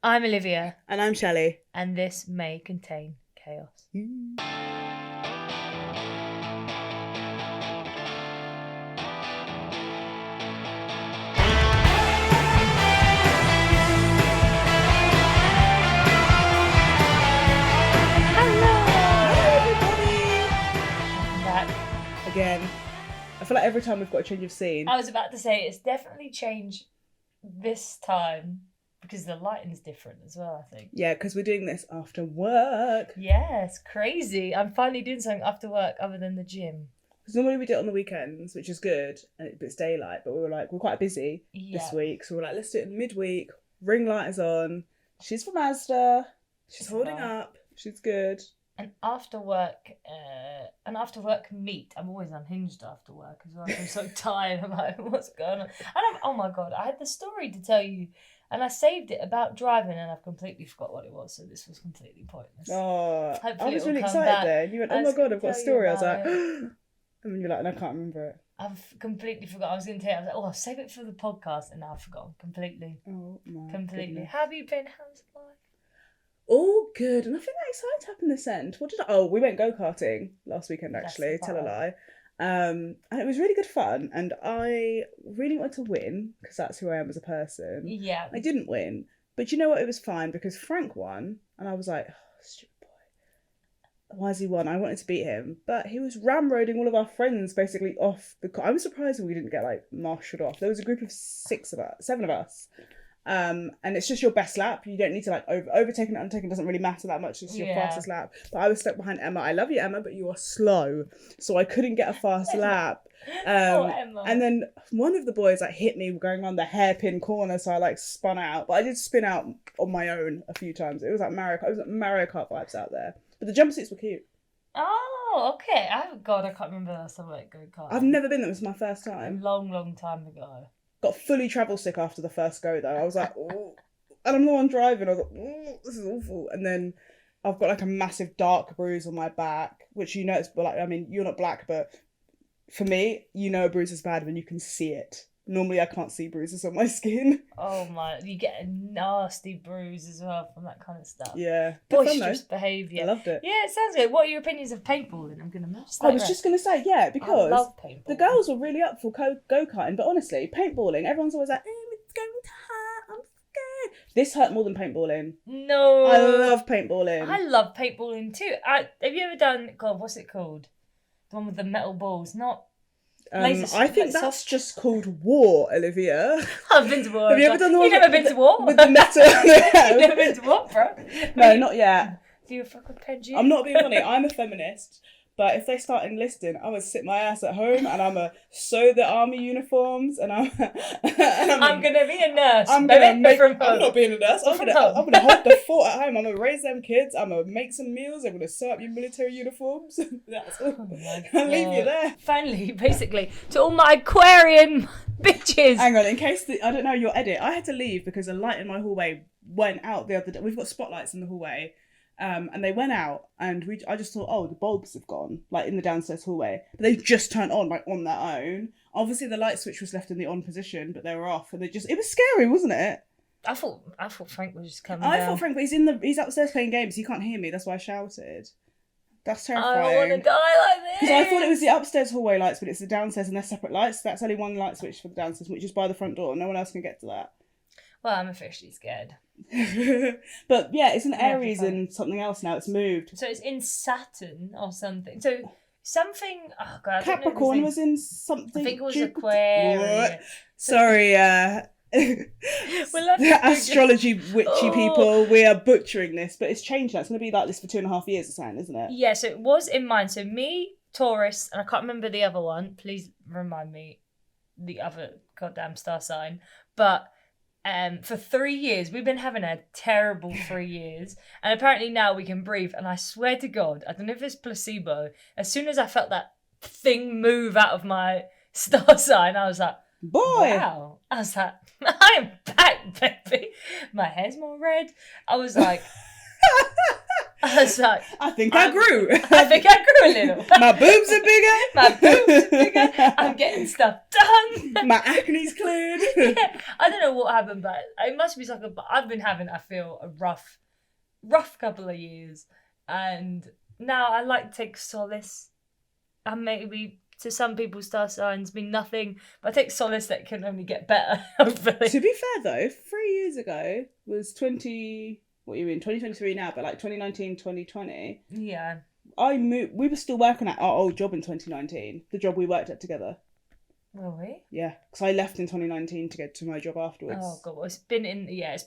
I'm Olivia. And I'm Shelley. And this may contain chaos. Again. I feel like every time we've got a change of scene. I was about to say it's definitely changed this time because the lighting's different as well, I think. Yeah, because we're doing this after work. Yeah, it's crazy. I'm finally doing something after work other than the gym. Because normally we do it on the weekends, which is good, and it's daylight, but we were like, we're quite busy this week, so we're like, let's do it in midweek. Ring light is on. She's from Asda. She's holding up. She's good. And after work meet. I'm always unhinged after work as well. I'm so tired. I'm like, what's going on? And oh my God, I had the story to tell you, and I saved it about driving, and I've completely forgot what it was. So this was completely pointless. Oh, hopefully I was really excited there. You went, oh my God, I've got a story. I was like, and then you're like, and I can't remember it. I've completely forgot. I was going to tell you, I was like, oh, I'll save it for the podcast, and now I've forgotten completely. Oh my completely. Goodness. How have you been? How's life? All good, and I think that excited happened this end. We went go-karting last weekend actually, tell a lie. And it was really good fun, and I really wanted to win because that's who I am as a person. Yeah. I didn't win, but you know what, it was fine because Frank won, and I was like, oh, stupid boy. Why has he won? I wanted to beat him, but he was ramroding all of our friends basically off the car. I was surprised we didn't get like marshalled off. There was a group of 7 of us. And it's just your best lap. You don't need to like overtaking and undertaking doesn't really matter that much. It's your fastest lap. But I was stuck behind Emma. I love you, Emma, but you are slow, so I couldn't get a fast lap. Emma. And then one of the boys like hit me going on the hairpin corner, so I like spun out. But I did spin out on my own a few times. It was like Mario Kart vibes out there. But the jumpsuits were cute. Oh, okay. God, I can't remember the last time I went go-kart. I've never been. That was my first time. A long time ago. Got fully travel sick after the first go though. I was like, oh, and I'm the one driving. I was like, oh, this is awful. And then I've got like a massive dark bruise on my back, which you notice, but like, I mean, you're not black, but for me, you know a bruise is bad when you can see it. Normally I can't see bruises on my skin. Oh my, you get a nasty bruise as well from that kind of stuff. Yeah. Boisterous behaviour. I loved it. Yeah, it sounds good. What are your opinions of paintballing? I was just going to say, yeah, because I love paintballing. The girls were really up for go-karting, but honestly, paintballing, everyone's always like, it's going to hurt, I'm scared. This hurt more than paintballing. No. I love paintballing. I love paintballing too. Have you ever done, God, what's it called? The one with the metal balls, not... I think that's just called war, Olivia. I've been to war. Have you ever done the one? You've never been to war? With the metal. You've never been to war, bro? No, not yet. Do you fuck with Penji? I'm not being funny. I'm a feminist. But if they start enlisting, I'm going to sit my ass at home and I'm going to sew the army uniforms and I'm going to be a nurse. I'm not being a nurse. I'm going to hold the fort at home. I'm going to raise them kids. I'm going to make some meals. I'm going to sew up your military uniforms. That's all. I'll leave you there. Finally, basically, to all my Aquarian bitches. Hang on, in case, I don't know your edit, I had to leave because a light in my hallway went out the other day. We've got spotlights in the hallway. And they went out, and I just thought, oh, the bulbs have gone, like in the downstairs hallway. But they just turned on, like on their own. Obviously, the light switch was left in the on position, but they were off, and it was scary, wasn't it? I thought Frank was just coming. I thought Frank, but he's upstairs playing games. He can't hear me. That's why I shouted. That's terrifying. I don't want to die like this. Because I thought it was the upstairs hallway lights, but it's the downstairs, and they're separate lights. That's only one light switch for the downstairs, which is by the front door. No one else can get to that. Well, I'm officially scared. But yeah, it's an Aries and something else now. It's moved. So it's in Saturn or something. So something. Oh God, Capricorn was in something. I think it was Aquarius. Sorry, astrology witchy people. We are butchering this, but it's changed now. It's going to be like this for 2.5 years or something, isn't it? Yeah. So it was in mine. So me, Taurus, and I can't remember the other one. Please remind me the other goddamn star sign, but. For 3 years, we've been having a terrible 3 years, and apparently now we can breathe. And I swear to God, I don't know if it's placebo. As soon as I felt that thing move out of my star sign, I was like, boy, wow. I was like, I'm back, baby. My hair's more red. I was like, I was like, I think I grew. I think I grew a little. My boobs are bigger. My boobs are bigger. I'm getting stuff done. My acne's cleared. Yeah. I don't know what happened, but it must be something. But I've been having, I feel, a rough couple of years, and now I like to take solace. And maybe to some people, star signs mean nothing, but I take solace that it can only get better. Hopefully. To be fair though, 3 years ago was 2023 now, but like 2019, 2020. Yeah. I moved. We were still working at our old job in 2019, the job we worked at together. Were we? Yeah, because I left in 2019 to get to my job afterwards. Oh god, well, it's been a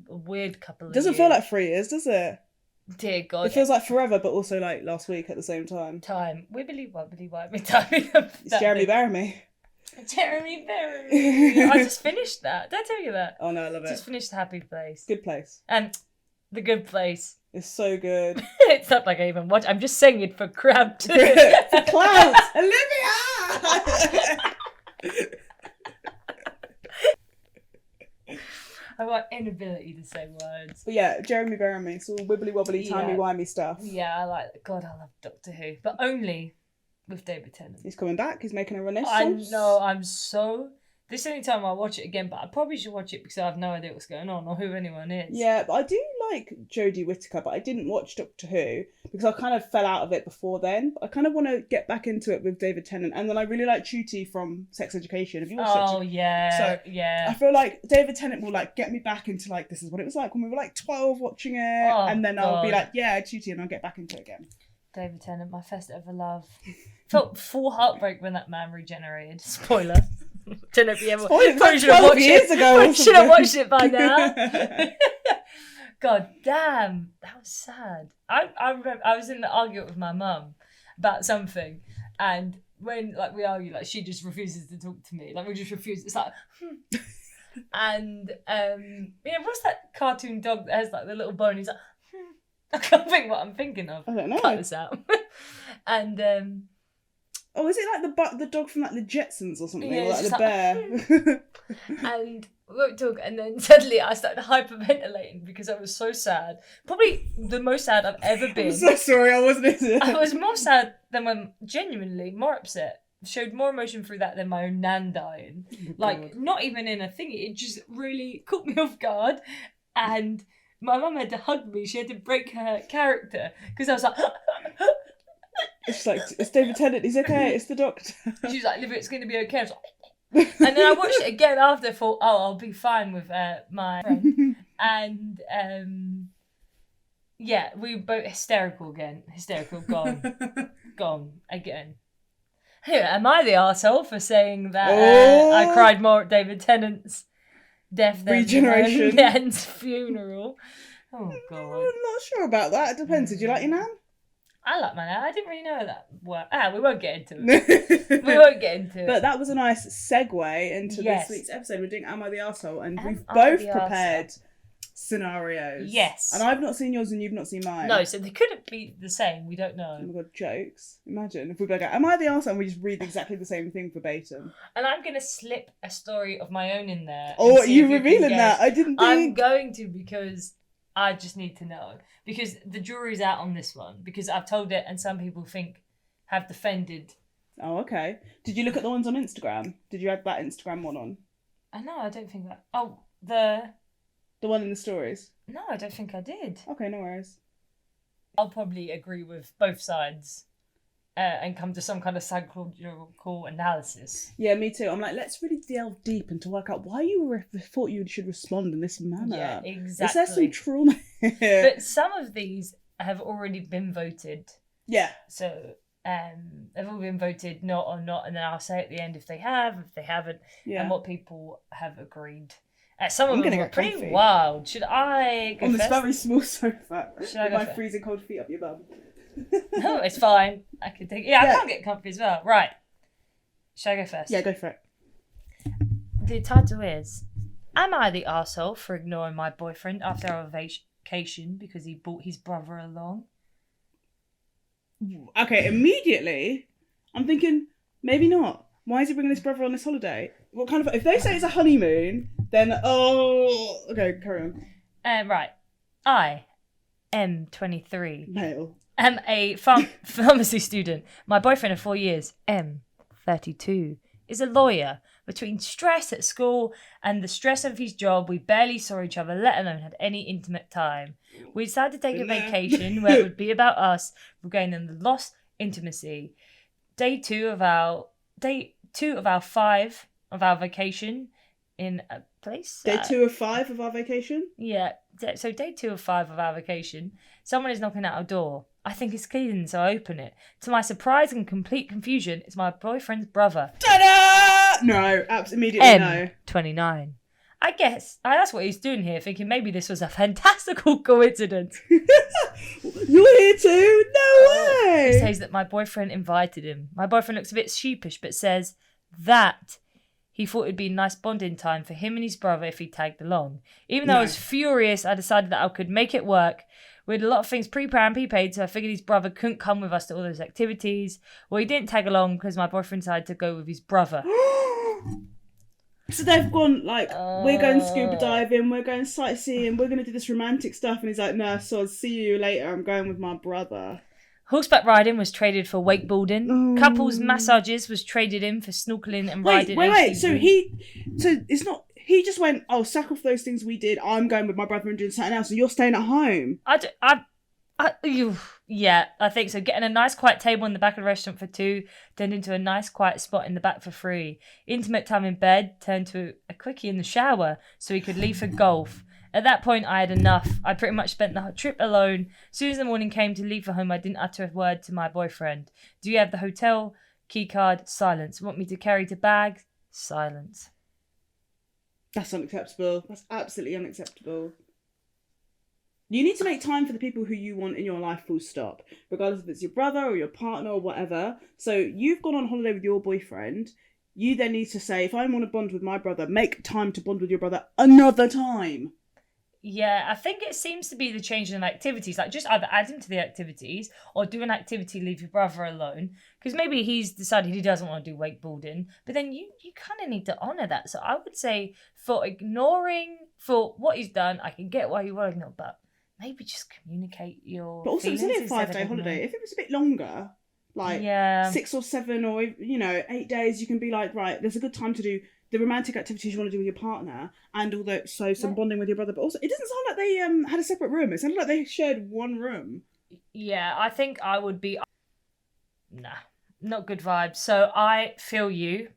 weird couple of Doesn't years. feel like 3 years, does it? Dear God. It feels like forever, but also like last week at the same time. Time. Wibbly wobbly wobbly time. It's Jeremy Baramy. Jeremy Baramy. I just finished that. Did I tell you that? Oh no, I love it. Just finished The Happy Place. Good place. And The Good Place. It's so good. It's not like I even watch. I'm just saying it for crowd too. For clout! Olivia! I've got inability to say words. But yeah, Jeremy Baramy. It's all wibbly wobbly, timey-wimey stuff. Yeah, I like God, I love Doctor Who. But only with David Tennant. He's coming back. He's making a renaissance. I know, I'm so... This is the only time I'll watch it again, but I probably should watch it because I have no idea what's going on or who anyone is. Yeah, but I do like Jodie Whittaker, but I didn't watch Doctor Who because I kind of fell out of it before then. But I kind of want to get back into it with David Tennant. And then I really like Chuti from Sex Education. Have you watched it? Oh, yeah. So, yeah. I feel like David Tennant will like get me back into like, this is what it was like when we were like 12 watching it. Oh, and then God. I'll be like, yeah, Chuti, and I'll get back into it again. David Tennant, my first ever love. Felt full heartbreak when that man regenerated. Spoiler. Don't know if you ever... Spoiler, Probably should 12 have watched years it. ago. I should have watched it by now. God damn, that was sad. I remember I was in an argument with my mum about something, and when like we argue, like she just refuses to talk to me. Like we just refuse. It's like, and what's that cartoon dog that has like the little bone? He's like, I can't think what I'm thinking of. I don't know. Cut this out. And oh, is it like the dog from like the Jetsons or something? Yeah, Or like it's the just bear? and we won't talk, and then suddenly I started hyperventilating because I was so sad. Probably the most sad I've ever been. I'm so sorry, I wasn't. I was more sad than when genuinely more upset. Showed more emotion through that than my own nan dying. Like, not even in a thingy. It just really caught me off guard. And my mum had to hug me. She had to break her character because I was like... It's like, it's David Tennant, he's okay, it's the doctor. She was like, Olivia, it's going to be okay. I was like... And then I watched it again after, thought, oh, I'll be fine with my friend. And, yeah, we were both hysterical again. Hysterical, gone. Gone, again. Anyway, am I the arsehole for saying that I cried more at David Tennant's death than Regeneration. Nan's funeral? Oh, God. I'm not sure about that, it depends. Did you like your nan? I like my nan. I didn't really know that. We won't get into it. We won't get into it. But that was a nice segue into Yes. this week's episode. We're doing Am I the Arsehole? And Am we've I both the prepared scenarios. Yes. And I've not seen yours and you've not seen mine. No, so they couldn't be the same. We don't know. Oh my god, jokes. Imagine if we both go, Am I the Arsehole? And we just read exactly the same thing verbatim. And I'm going to slip a story of my own in there. Oh, and see you if can revealing guess. that? I didn't I'm think. going to because I just need to know. Because the jury's out on this one. Because I've told it and some people have defended. Oh, okay. Did you look at the ones on Instagram? Did you add that Instagram one on? I know, I don't think that... Oh, The one in the stories? No, I don't think I did. Okay, no worries. I'll probably agree with both sides and come to some kind of psychological analysis. Yeah, me too. I'm like, let's really delve deep into work out why you thought you should respond in this manner. Yeah, Is exactly. there some trauma here? But some of these have already been voted. Yeah. So they've all been voted not or not, and then I'll say at the end if they have, if they haven't, Yeah. and what people have agreed. Some of I'm them gonna are get pretty comfy. wild. Should I go On this first? very small sofa. Should I With go my first? freezing cold feet up your bum. No, it's fine. I can take. Yeah, I can't get comfy as well. Right. Should I go first? Yeah, go for it. The title is, Am I the arsehole for ignoring my boyfriend after our vacation because he brought his brother along? Okay, immediately, I'm thinking, maybe not. Why is he bringing his brother on this holiday? What kind of... If they say it's a honeymoon, then... Oh... Okay, carry on. Right. I M23. Male. M, a pharmacy student. My boyfriend of 4 years, M32, is a lawyer. Between stress at school and the stress of his job, we barely saw each other, let alone had any intimate time. We decided to take a vacation where it would be about us, regaining the lost intimacy. Day two of our 5 of our vacation in a place. Day 2 of 5 of our vacation? Yeah, so day 2 of 5 of our vacation, someone is knocking at our door. I think it's clean, so I open it. To my surprise and complete confusion, it's my boyfriend's brother. Ta-da! No, immediately no. M29. I guess I asked what he's doing here, thinking maybe this was a fantastical coincidence. You're here too? No way! He says that my boyfriend invited him. My boyfriend looks a bit sheepish, but says that he thought it'd be a nice bonding time for him and his brother if he tagged along. Even though I was furious, I decided that I could make it work. We had a lot of things pre-planned, prepaid, so I figured his brother couldn't come with us to all those activities. Well, he didn't tag along because my boyfriend decided to go with his brother. So they've gone, like, we're going scuba diving, we're going sightseeing, we're going to do this romantic stuff. And he's like, no, so see you later, I'm going with my brother. Horseback riding was traded for wakeboarding. Couples massages was traded in for snorkeling and riding. Wait. So it's not. He just went, oh, sack off those things we did. I'm going with my brother and doing something else, and you're staying at home. Yeah, I think so. Getting a nice quiet table in the back of the restaurant for 2 turned into a nice quiet spot in the back for 3. Intimate time in bed turned to a quickie in the shower so he could leave for golf. At that point, I had enough. I pretty much spent the trip alone. As soon as the morning came to leave for home, I didn't utter a word to my boyfriend. Do you have the hotel key card? Silence. Want me to carry the bag? Silence. That's unacceptable. That's absolutely unacceptable. You need to make time for the people who you want in your life, full stop. Regardless if it's your brother or your partner or whatever. So you've gone on holiday with your boyfriend. You then need to say, if I want to bond with my brother, make time to bond with your brother another time. Yeah, I think it seems to be the change in activities. Like, just either add him to the activities or do an activity, leave your brother alone. Because maybe he's decided he doesn't want to do wakeboarding. But then you kind of need to honour that. So I would say for what he's done, I can get why you want to ignore, but maybe just communicate your But also, it's feelings only a 5-day holiday. If it was a bit longer, like 6 or 7 or, 8 days, you can be like, right, there's a good time to do the romantic activities you want to do with your partner, and some bonding with your brother. But also, it doesn't sound like they had a separate room. It sounded like they shared one room. Yeah, I think I would be... Nah, not good vibes. So I feel you.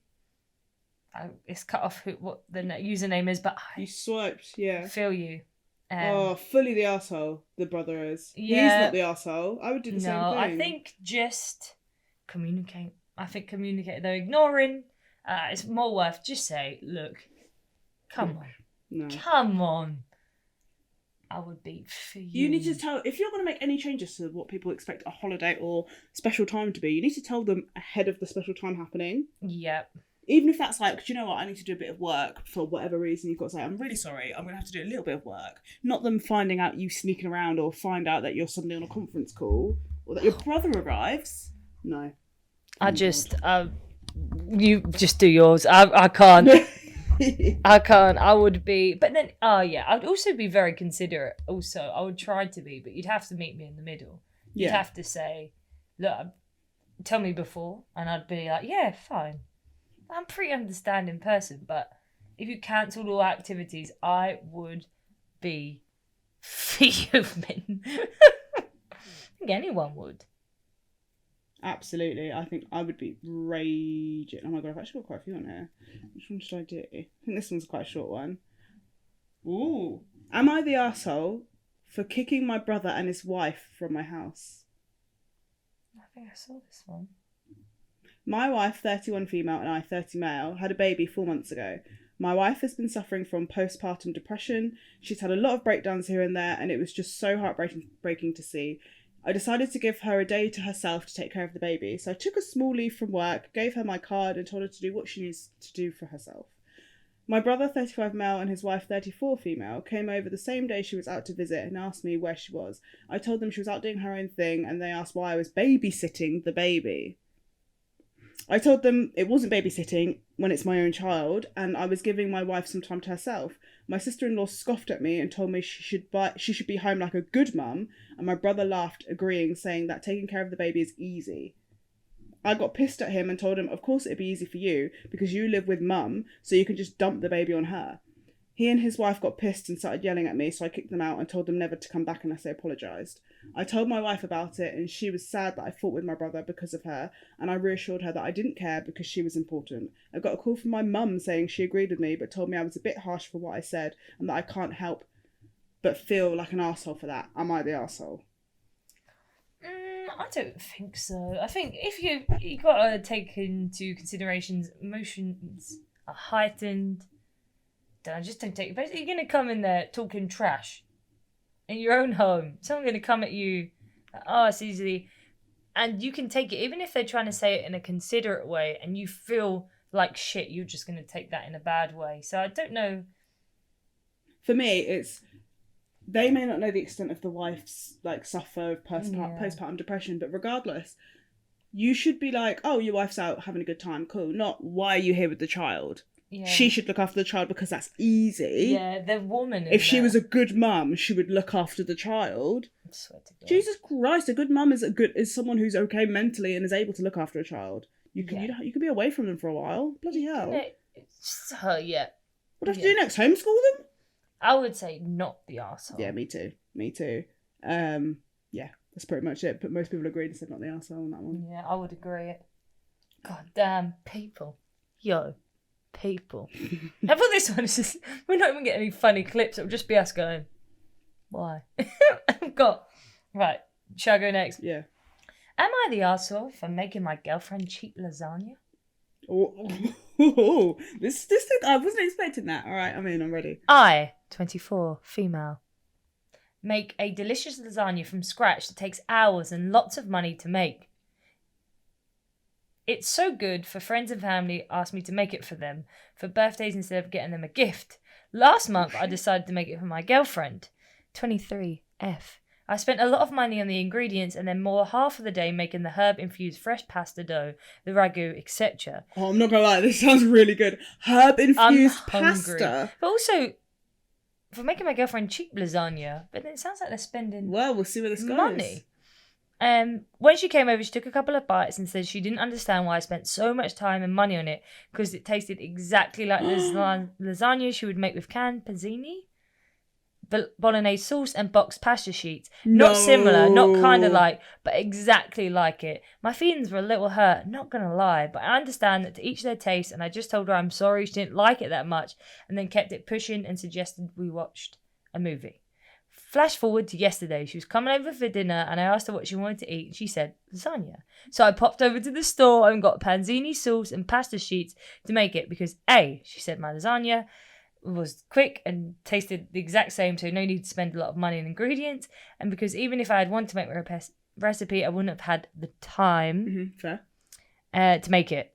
It's cut off what the username is, but You swiped, yeah. Feel you. Fully the arsehole, the brother is. Yeah. He's not the arsehole. I would do the same thing. No, I think just communicate. Though ignoring... it's more worth just say, look, come on. No. Come on. I would be for you. You need to tell, if you're going to make any changes to what people expect a holiday or special time to be, you need to tell them ahead of the special time happening. Yep. Even if that's like, do you know what, I need to do a bit of work for whatever reason, you've got to say, I'm really sorry, I'm going to have to do a little bit of work. Not them finding out you sneaking around or find out that you're suddenly on a conference call or that your brother arrives. No. You just do yours. I can't. I can't. I would be, but then, I'd also be very considerate. Also, I would try to be, but you'd have to meet me in the middle. You'd have to say, look, tell me before, and I'd be like, yeah, fine. I'm a pretty understanding person, but if you cancelled all activities, I would be fuming. I think anyone would. Absolutely. I think I would be raging. Oh my god, I've actually got quite a few on here. Which one should I do? I think this one's quite a short one. Ooh. Am I the arsehole for kicking my brother and his wife from my house? I think I saw this one. My wife, 31 female, and I, 30 male, had a baby 4 months ago. My wife has been suffering from postpartum depression. She's had a lot of breakdowns here and there, and it was just so heartbreaking to see. I decided to give her a day to herself to take care of the baby. So I took a small leave from work, gave her my card, and told her to do what she needs to do for herself. My brother, 35 male, and his wife, 34 female, came over the same day she was out to visit and asked me where she was. I told them she was out doing her own thing, and they asked why I was babysitting the baby. I told them it wasn't babysitting when it's my own child, and I was giving my wife some time to herself. My sister-in-law scoffed at me and told me she should be home like a good mum, and my brother laughed, agreeing, saying that taking care of the baby is easy. I got pissed at him and told him, of course it'd be easy for you, because you live with mum, so you can just dump the baby on her. He and his wife got pissed and started yelling at me, so I kicked them out and told them never to come back unless they apologised. I told my wife about it, and she was sad that I fought with my brother because of her, and I reassured her that I didn't care because she was important. I got a call from my mum saying she agreed with me, but told me I was a bit harsh for what I said, and that I can't help but feel like an arsehole for that. Am I the arsehole? I don't think so. I think if you got to take into considerations emotions are heightened. Just don't take it. Basically, you're going to come in there talking trash in your own home. Someone's going to come at you, it's easy. And you can take it, even if they're trying to say it in a considerate way and you feel like shit, you're just going to take that in a bad way. So I don't know. For me, it's, they may not know the extent of the wife's suffer of postpartum depression, but regardless, you should be like, oh, your wife's out having a good time, cool. Not, why are you here with the child? Yeah. She should look after the child because that's easy. Yeah, the woman. If she was a good mum, she would look after the child. I swear to God. Jesus Christ, a good mum is someone who's okay mentally and is able to look after a child. You can be away from them for a while. Bloody hell. Yeah. What do I have to do next? Homeschool them? I would say not the arsehole. Yeah, me too. Yeah, that's pretty much it. But most people agreed and said not the arsehole on that one. Yeah, I would agree. God damn people. Yo. People. I thought this one is just, we're not even getting any funny clips. It'll just be us going, why? Right, shall I go next? Yeah. Am I the arsehole for making my girlfriend cheap lasagna? This thing, I wasn't expecting that. All right, I'm ready. I, 24, female, make a delicious lasagna from scratch that takes hours and lots of money to make. It's so good for friends and family ask me to make it for them for birthdays instead of getting them a gift. Last month, I decided to make it for my girlfriend, 23F. I spent a lot of money on the ingredients and then more half of the day making the herb-infused fresh pasta dough, the ragu, etc. Oh, I'm not gonna lie, this sounds really good. Herb-infused pasta. But also, for making my girlfriend cheap lasagna, but it sounds like they're spending well, we'll see where this goes. Money. When she came over, she took a couple of bites and said she didn't understand why I spent so much time and money on it because it tasted exactly like the lasagna she would make with canned panzini, bolognese sauce and boxed pasta sheets. No. Not similar, not kind of like, but exactly like it. My feelings were a little hurt, not gonna lie, but I understand that to each their taste, and I just told her I'm sorry she didn't like it that much and then kept it pushing and suggested we watched a movie. Flash forward to yesterday. She was coming over for dinner and I asked her what she wanted to eat and she said lasagna. So I popped over to the store and got panzini sauce and pasta sheets to make it because A, she said my lasagna was quick and tasted the exact same, so no need to spend a lot of money on ingredients, and because even if I had wanted to make my recipe, I wouldn't have had the time to make it.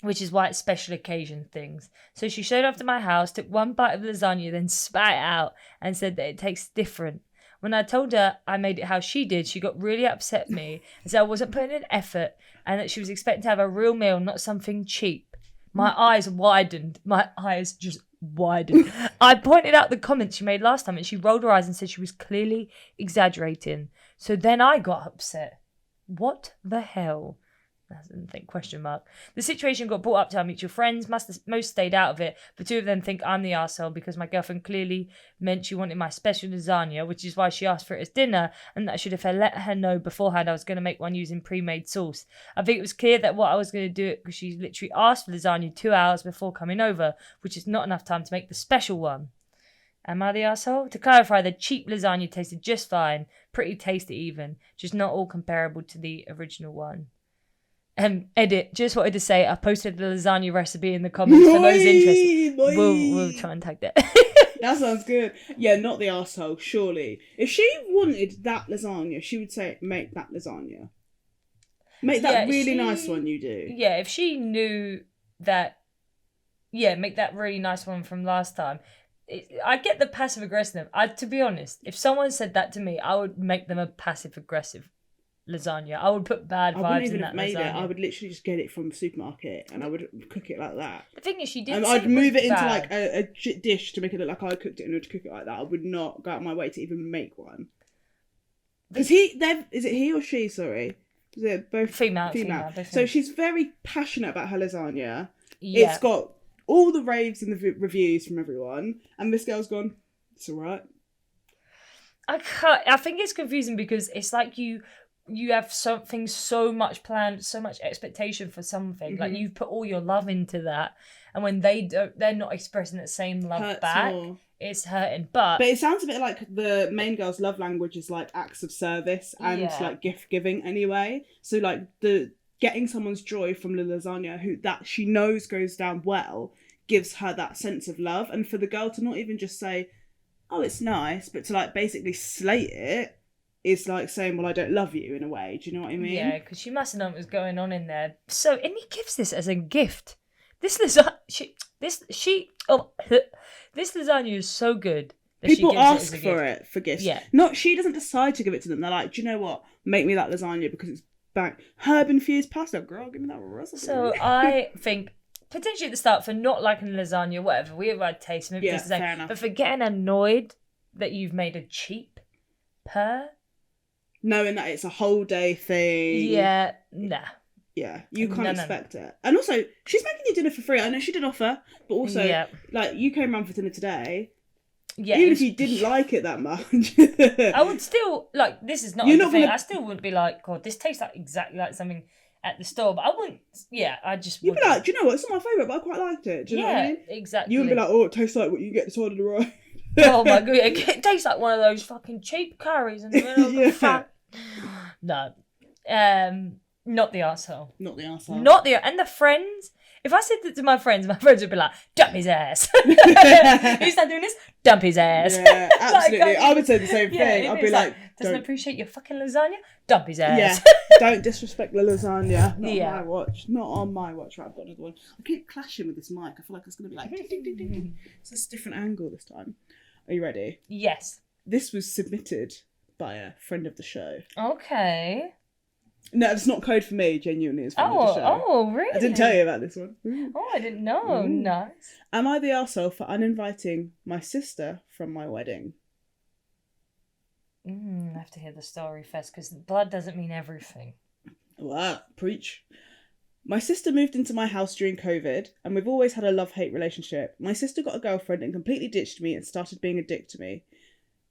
Which is why it's special occasion things. So she showed up to my house, took one bite of lasagna, then spat it out and said that it tastes different. When I told her I made it how she did, she got really upset at me and said I wasn't putting in effort and that she was expecting to have a real meal, not something cheap. My eyes widened. My eyes just widened. I pointed out the comments she made last time and she rolled her eyes and said she was clearly exaggerating. So then I got upset. What the hell? I didn't think, question mark. The situation got brought up to our mutual friends. Most stayed out of it, but two of them think I'm the arsehole because my girlfriend clearly meant she wanted my special lasagna, which is why she asked for it as dinner, and that I should have let her know beforehand I was going to make one using pre-made sauce. I think it was clear that what I was going to do it because she literally asked for lasagna 2 hours before coming over, which is not enough time to make the special one. Am I the arsehole? To clarify, the cheap lasagna tasted just fine, pretty tasty even, just not all comparable to the original one. Edit, just wanted to say I posted the lasagna recipe in the comments for those interested. We'll try and tag that. That sounds good. Yeah, not the arsehole, surely. If she wanted that lasagna, she would say, make that lasagna. Make that really nice one you do. Yeah, if she knew that, make that really nice one from last time. I get the passive aggressive. To be honest, if someone said that to me, I would make them a passive aggressive lasagna. I would put bad I wouldn't vibes in even that have made lasagna. it. I would literally just get it from the supermarket and I would cook it like that. The thing is, she did And say I'd move it into bad. like a dish to make it look like I cooked it and would cook it like that. I would not go out of my way to even make one. Because is it he or she? Sorry, is it both Female. So she's very passionate about her lasagna. Yeah. It's got all the raves and the reviews from everyone, and this girl's gone, it's alright. I think it's confusing because it's like you have something so much planned, so much expectation for something. Like you've put all your love into that, and when they're not expressing that same love Hurts back. More. It's hurting, but it sounds a bit like the main girl's love language is like acts of service and like gift giving anyway. So like the getting someone's joy from the lasagna who that she knows goes down well gives her that sense of love. And for the girl to not even just say, oh, it's nice, but to like basically slate it is like saying, well, I don't love you in a way. Do you know what I mean? Yeah, because she must have known what was going on in there. So, and he gives this as a gift. This lasagna, this lasagna is so good. People ask for it for gifts. Yeah. She doesn't decide to give it to them. They're like, do you know what? Make me that lasagna because it's bang. Herb infused pasta. Girl, give me that recipe. So I think potentially at the start for not liking lasagna, whatever, we have had taste, maybe Yeah, taste the same. fair enough. But for getting annoyed that you've made a cheap pear. Knowing that it's a whole day thing. Yeah, nah. Yeah, you can't expect it. And also, she's making you dinner for free. I know she did offer, but also, like, you came round for dinner today. Yeah, even if you didn't like it that much. I would still, like, this is not You're a not thing. gonna... I still wouldn't be like, God, this tastes like exactly like something at the store. But I wouldn't, I just You'd be like, do you know what? It's not my favourite, but I quite liked it. Do you know what I mean? Exactly. You wouldn't be like, oh, it tastes like what you get decided to right. Oh my God, it tastes like one of those fucking cheap curries in the middle of the front. No. Not the arsehole. Not the arsehole. And the friends. If I said that to my friends would be like, dump his ass. Who's not doing this? Dump his ass. Yeah, absolutely. I would say the same thing. I'd be like, doesn't appreciate your fucking lasagna? Dump his ass. Yeah, don't disrespect the lasagna. Not on my watch. Not on my watch. Right, I've got another one. I keep clashing with this mic. I feel like it's going to be like, ding, ding, ding, ding. It's a different angle this time. Are you ready? Yes. This was submitted by a friend of the show. Okay. No, it's not code for me, genuinely. It's friend of the show. Oh, really? I didn't tell you about this one. Oh, I didn't know. Nice. Am I the arsehole for uninviting my sister from my wedding? I have to hear the story first, because blood doesn't mean everything. Wow, preach. My sister moved into my house during COVID, and we've always had a love-hate relationship. My sister got a girlfriend and completely ditched me and started being a dick to me.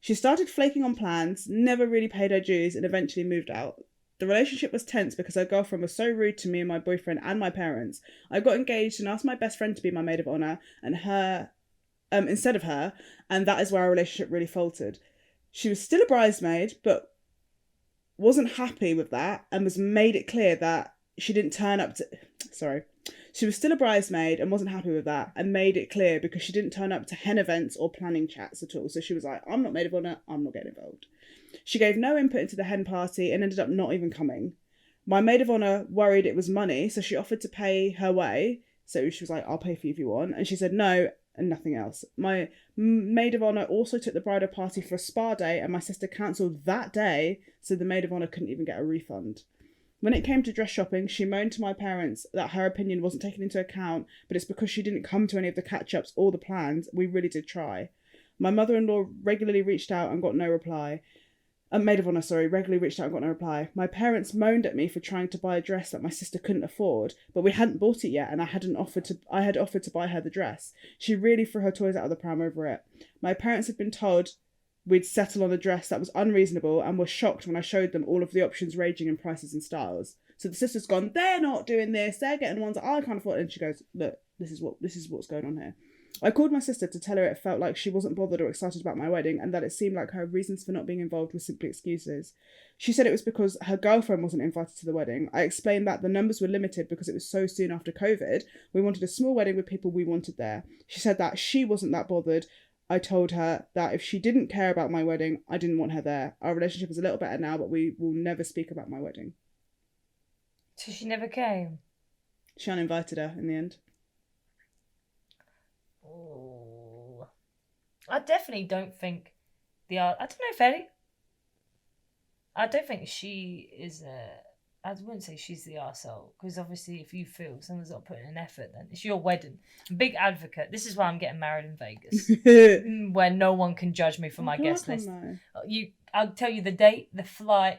She started flaking on plans, never really paid her dues, and eventually moved out. The relationship was tense because her girlfriend was so rude to me and my boyfriend and my parents. I got engaged and asked my best friend to be my maid of honour and her instead of her, and that is where our relationship really faltered. She was still a bridesmaid, but wasn't happy with that and made it clear that she didn't turn up to... Sorry. She was still a bridesmaid and wasn't happy with that and made it clear because she didn't turn up to hen events or planning chats at all. So she was like, I'm not maid of honour, I'm not getting involved. She gave no input into the hen party and ended up not even coming. My maid of honour worried it was money, so she offered to pay her way. So she was like, I'll pay for you if you want. And she said no and nothing else. My maid of honour also took the bridal party for a spa day and my sister cancelled that day, so the maid of honour couldn't even get a refund. When it came to dress shopping, she moaned to my parents that her opinion wasn't taken into account, but it's because she didn't come to any of the catch-ups or the plans. We really did try. My mother-in-law regularly reached out and got no reply. Maid of honour, regularly reached out and got no reply. My parents moaned at me for trying to buy a dress that my sister couldn't afford, but we hadn't bought it yet and I had offered to buy her the dress. She really threw her toys out of the pram over it. My parents had been told we'd settle on a dress that was unreasonable and were shocked when I showed them all of the options ranging in prices and styles. So the sister's gone, they're not doing this, they're getting ones that I can't afford, and she goes, look, this is what's going on here. I called my sister to tell her it felt like she wasn't bothered or excited about my wedding and that it seemed like her reasons for not being involved were simply excuses. She said it was because her girlfriend wasn't invited to the wedding. I explained that the numbers were limited because it was so soon after COVID. We wanted a small wedding with people we wanted there. She said that she wasn't that bothered. I told her that if she didn't care about my wedding, I didn't want her there. Our relationship is a little better now, but we will never speak about my wedding. So she never came? She uninvited her in the end. Oh, I definitely don't think I don't know if any. I don't think she is I wouldn't say she's the arsehole, because obviously if you feel someone's not putting an effort, then it's your wedding. Big advocate. This is why I'm getting married in Vegas, where no one can judge me for my guest list. I'll tell you the date, the flight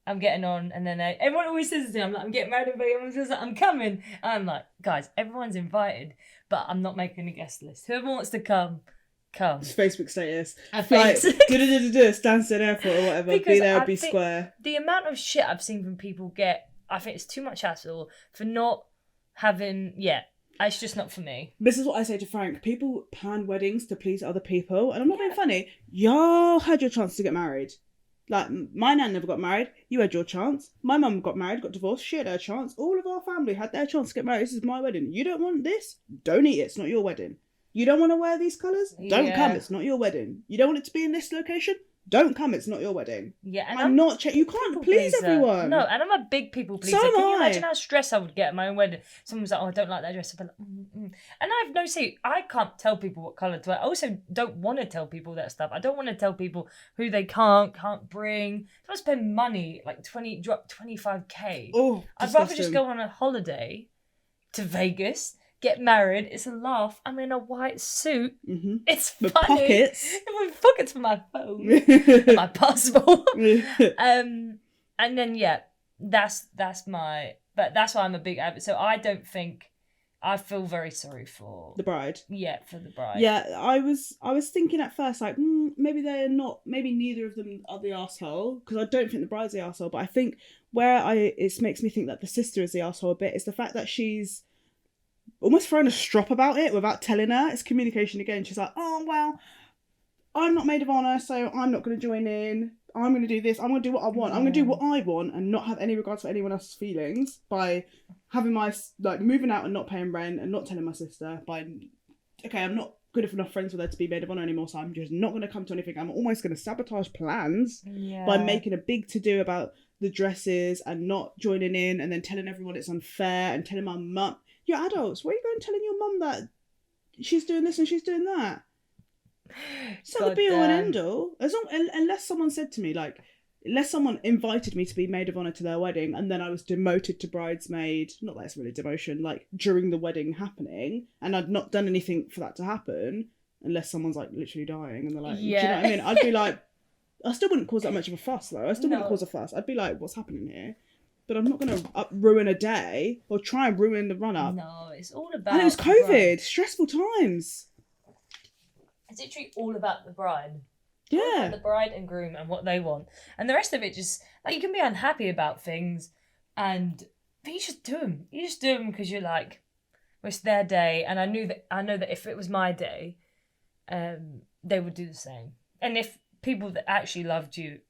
I'm getting on, and then everyone always says to me, I'm getting married in Vegas. Everyone says I'm coming. And I'm like, guys, everyone's invited, but I'm not making a guest list. Whoever wants to come. It's Facebook status. Like, Stansted Airport or whatever. Because be there, be square. The amount of shit I've seen from people I think it's too much hassle for not having, it's just not for me. This is what I say to Frank. People plan weddings to please other people, and I'm not being funny. Y'all had your chance to get married. Like, my nan never got married. You had your chance. My mum got married, got divorced. She had her chance. All of our family had their chance to get married. This is my wedding. You don't want this? Don't eat it. It's not your wedding. You don't want to wear these colours? Don't come. It's not your wedding. You don't want it to be in this location? Don't come. It's not your wedding. Yeah, and I'm not. You can't please everyone. No, and I'm a big people pleaser. Can you imagine how stressed I would get at my own wedding? Someone's like, "Oh, I don't like that dress." I'd be like, And I have no say. I can't tell people what colour to wear. I also don't want to tell people that stuff. I don't want to tell people who they can't bring. If I spend money like 25k, I'd rather just go on a holiday to Vegas. Get married, it's a laugh. I'm in a white suit. Mm-hmm. It's funny. With pockets for my phone, my passport. And then that's my. But that's why I'm a big advocate. So I feel very sorry for the bride. Yeah, for the bride. Yeah, I was thinking at first like maybe they're not. Maybe neither of them are the arsehole, because I don't think the bride's the arsehole. But I think it makes me think that the sister is the arsehole a bit is the fact that she's almost throwing a strop about it without telling her. It's communication again. She's like, oh, well, I'm not maid of honour, so I'm not going to join in. I'm going to do this. I'm going to do what I want. I'm going to do what I want and not have any regards for anyone else's feelings by having moving out and not paying rent and not telling my sister I'm not good enough friends with her to be maid of honour anymore, so I'm just not going to come to anything. I'm almost going to sabotage plans by making a big to-do about the dresses and not joining in, and then telling everyone it's unfair and telling my mum. You're adults. Where are you going telling your mum that she's doing this and she's doing that? It's not the be all and end all. Unless someone said to me, unless someone invited me to be maid of honour to their wedding and then I was demoted to bridesmaid, not that it's really demotion, during the wedding happening, and I'd not done anything for that to happen, unless someone's literally dying and they're like, do you know what I mean? I'd be like, I still wouldn't cause that much of a fuss though. I still wouldn't cause a fuss. I'd be like, what's happening here? But I'm not going to ruin a day or try and ruin the run-up. No, it's all about... And it was COVID. Stressful times. It's literally all about the bride. Yeah. The bride and groom and what they want. And the rest of it just... you can be unhappy about things, but you just do them. You just do them because you're like, well, it's their day. And I know that if it was my day, they would do the same. And if people that actually loved you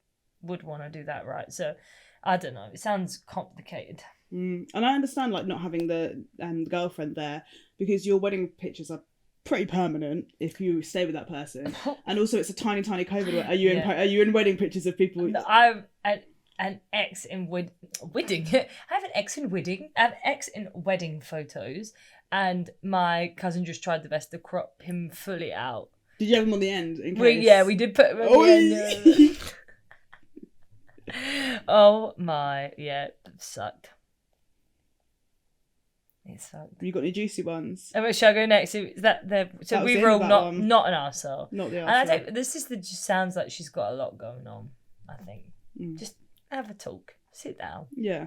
would want to do that, right? So... I don't know. It sounds complicated. And I understand not having the girlfriend there, because your wedding pictures are pretty permanent if you stay with that person, and also it's a tiny COVID. Are you in wedding pictures of people? I'm an ex in wedding. I have an ex in wedding. I have an ex in wedding photos, and my cousin just tried the best to crop him fully out. Did you have him on the end? In case? We did put him on the end. Oh my, it sucked. It sucked. Have you got any juicy ones? Shall I go next? Is that so we rule not an arsehole. Not the arsehole. And I think this just sounds like she's got a lot going on. I think just have a talk, sit down. Yeah.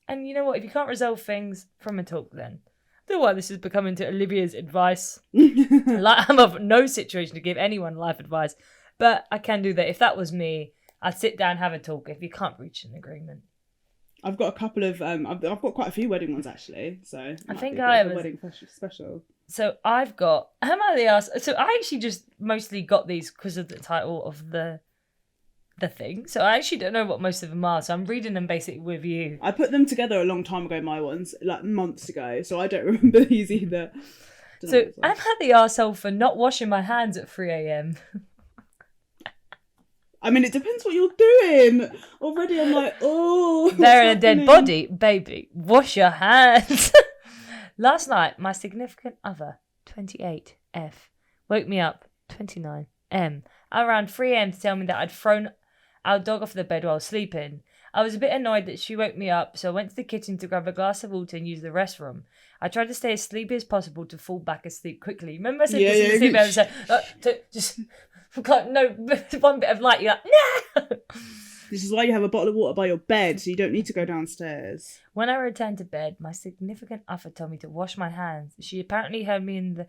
And you know what? If you can't resolve things from a talk, then I don't know why this is becoming to Olivia's advice. I'm of no situation to give anyone life advice, but I can do that. If that was me, I'd sit down, have a talk if you can't reach an agreement. I've got a couple of, I've got quite a few wedding ones actually, so I think I have a wedding special. So I've got, am I the arsehole? So I actually just mostly got these because of the title of the thing. So I actually don't know what most of them are, so I'm reading them basically with you. I put them together a long time ago, my ones, months ago, so I don't remember these either. So am I the arsehole for not washing my hands at 3 a.m? I mean, it depends what you're doing. Already I'm like, oh. They're in a dead body. Baby, wash your hands. Last night, my significant other, 28F, woke me up, 29M, around 3 a.m. to tell me that I'd thrown our dog off the bed while sleeping. I was a bit annoyed that she woke me up, so I went to the kitchen to grab a glass of water and use the restroom. I tried to stay as sleepy as possible to fall back asleep quickly. Remember I said this in the sleep episode? Just got no one bit of light. You're like, nah! This is why you have a bottle of water by your bed, so you don't need to go downstairs. When I returned to bed, my significant other told me to wash my hands. She apparently heard me in the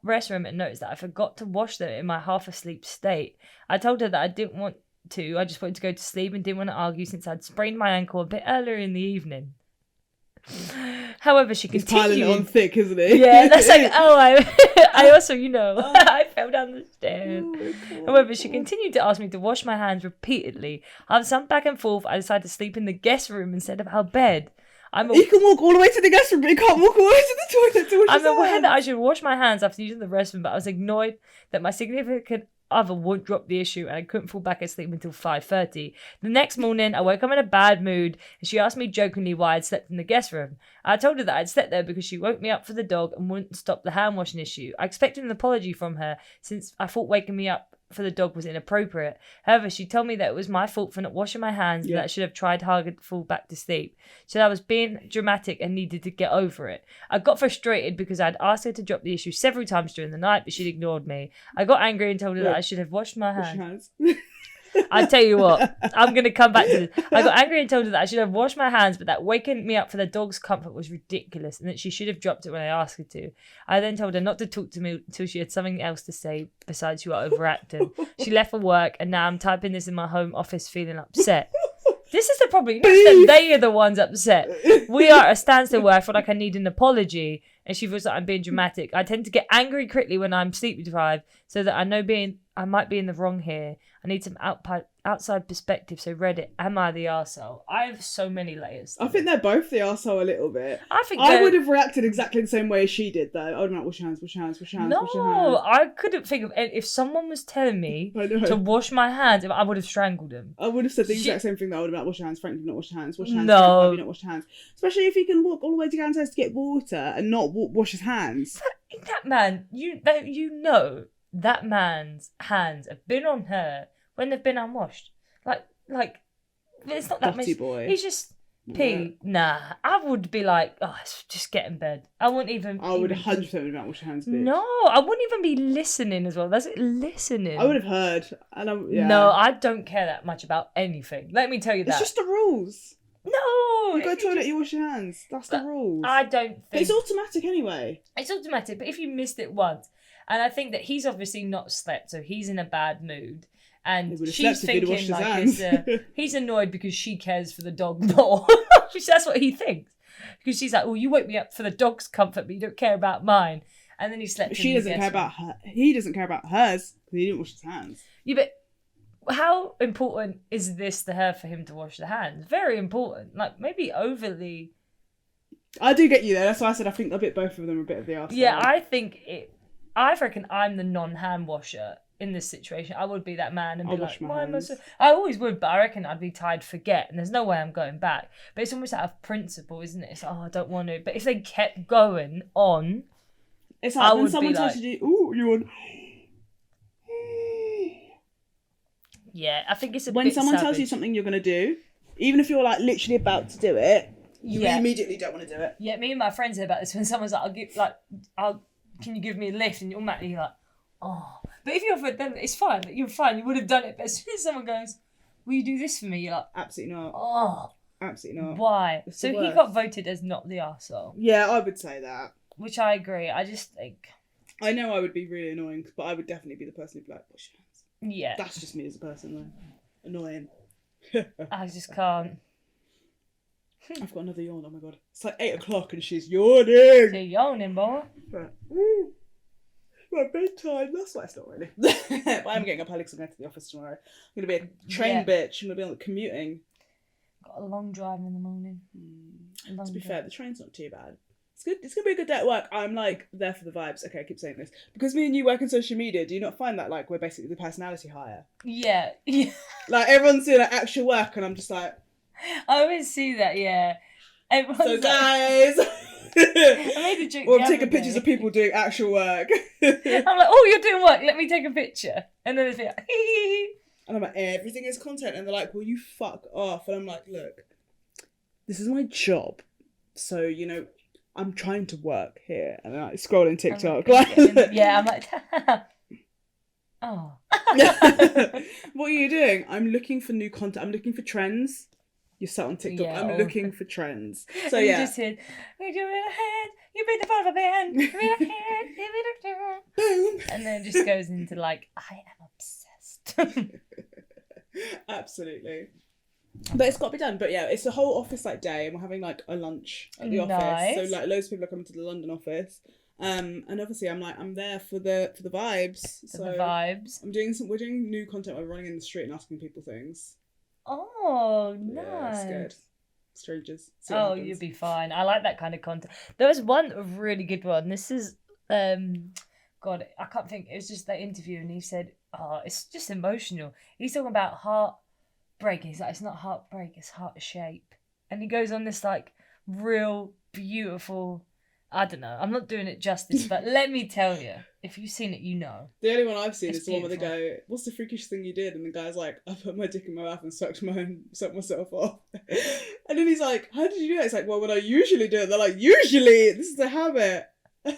restroom and noticed that I forgot to wash them in my half-asleep state. I told her that I didn't want to. I just wanted to go to sleep and didn't want to argue since I'd sprained my ankle a bit earlier in the evening. However, she continued. He's piling it on thick, isn't it? Yeah, that's like, I also, I fell down the stairs. However, she continued to ask me to wash my hands repeatedly. After some back and forth, I decided to sleep in the guest room instead of our bed. You can walk all the way to the guest room, but you can't walk all the way to the toilet to wash I'm your aware hands. that I should wash my hands after using the restroom, but I was annoyed that my significant other won't drop the issue and I couldn't fall back asleep until 5:30. The next morning, I woke up in a bad mood and she asked me jokingly why I'd slept in the guest room. I told her that I'd slept there because she woke me up for the dog and wouldn't stop the hand washing issue. I expected an apology from her since I thought waking me up for the dog was inappropriate. However, she told me that it was my fault for not washing my hands and that I should have tried harder to fall back to sleep. She said I was being dramatic and needed to get over it. I got frustrated because I'd asked her to drop the issue several times during the night, but she'd ignored me. I got angry and told her that I should have washed my hands. I tell you what, I'm going to come back to this. I got angry and told her that I should have washed my hands, but that waking me up for the dog's comfort was ridiculous and that she should have dropped it when I asked her to. I then told her not to talk to me until she had something else to say besides you are overacting. She left for work and now I'm typing this in my home office feeling upset. This is the problem. They are the ones upset. We are at a standstill where I feel like I need an apology and she feels like I'm being dramatic. I tend to get angry quickly when I'm sleep deprived so that I might be in the wrong here. I need some outside perspective. So Reddit, am I the arsehole? I have so many layers. I think they're both the arsehole a little bit. I would have reacted exactly the same way as she did, though. I would have been like, wash your hands, wash your hands, wash your hands, wash your hands. No, I couldn't think of if someone was telling me to wash my hands, I would have strangled him. I would have said the exact same thing that I would have been like, wash your hands, Frank, do not wash your hands, wash your hands, No. Frank, why have you not washed your hands? Especially if he can walk all the way to downstairs to get water and not wash his hands. That man, that man's hands have been on her when they've been unwashed. Like it's not that Dirty much. boy. He's just pee. Nah, I would be like, just get in bed. I wouldn't even. I would 100% have been wash your hands, bitch. No, I wouldn't even be listening as well. That's it, listening. I would have heard. No, I don't care that much about anything. Let me tell you that. It's just the rules. No. You go to the toilet, you wash your hands. That's the rules. I don't think. But it's automatic anyway. It's automatic, but if you missed it once, and I think that he's obviously not slept, so he's in a bad mood. And she's thinking like he's annoyed because she cares for the dog more. That's what he thinks. Because she's like, you woke me up for the dog's comfort, but you don't care about mine. And then he slept. But she doesn't care about her. He doesn't care about hers because he didn't wash his hands. Yeah, but how important is this to her for him to wash the hands? Very important. Like maybe overly. I do get you there. That's why I said I think both of them are a bit of the arsehole. Yeah, I reckon I'm the non-hand washer. In this situation, I would be that man and be like, I always would, but I reckon I'd be tired, forget, and there's no way I'm going back. But it's almost out of principle, isn't it? It's like, I don't want to. But if they kept going on, it's like when someone tells you, you want. Yeah, I think it's when someone tells you something you're going to do, even if you're like literally about to do it, you immediately don't want to do it. Yeah, me and my friends said about this when someone's like, can you give me a lift? And you're automatically like, oh. But if you're offered, then it's fine. You're fine. You would have done it. But as soon as someone goes, will you do this for me? You're like, absolutely not. Oh. Absolutely not. Why? So he got voted as not the arsehole. Yeah, I would say that. Which I agree. I just think. I know I would be really annoying, but I would definitely be the person who'd be like, wash your hands. Yeah. That's just me as a person, though. Annoying. I just can't. I've got another yawn. Oh my god. It's like 8:00 and she's yawning. You're yawning, boy. Right. My bedtime. That's why it's not really. But I'm getting up early because I'm going to the office tomorrow. I'm going to be a train bitch. I'm going to be on the commuting. Got a long drive in the morning. To be fair, the train's not too bad. It's good. It's going to be a good day at work. I'm like there for the vibes. Okay, I keep saying this. Because me and you work in social media, do you not find that like we're basically the personality hire? Yeah. Like everyone's doing like, actual work and I'm just like. I always see that, yeah. Everyone's so guys. I made a joke. Well, I'm taking pictures of people doing actual work. I'm like, you're doing work. Let me take a picture. And then it's like, and And I'm like, everything is content. And they're like, well, you fuck off. And I'm like, look, this is my job. So, you know, I'm trying to work here. And I'm like scrolling TikTok. Yeah, I'm like, oh. What are you doing? I'm looking for new content. I'm looking for trends. You're sat on TikTok. Yeah, I'm looking for trends. So and yeah. you just said, "We do it ahead. You beat the part of a band. You beat ahead. You beat a Boom. And then it just goes into like, I am obsessed. Absolutely. But it's got to be done. But yeah, it's a whole office like day, and we're having like a lunch at the office. So like loads of people are coming to the London office. And obviously I'm there for the vibes. For the vibes. We're doing new content. We're running in the street and asking people things. Oh, nice. Yeah, scared. Strangers. Oh, you'll be fine. I like that kind of content. There was one really good one. This is God, I can't think. It was just that interview, and he said, "Oh, it's just emotional." He's talking about heartbreak. He's like, "It's not heartbreak, it's heart shape." And he goes on this like real beautiful. I don't know. I'm not doing it justice, but let me tell you, if you've seen it, you know. The only one I've seen is the beautiful. one where they go, "What's the freakish thing you did?" And the guy's like, "I put my dick in my mouth and sucked myself off." And then he's like, "How did you do it?" It's like, "Well, when I usually do it," they're like, "Usually, this is a habit." I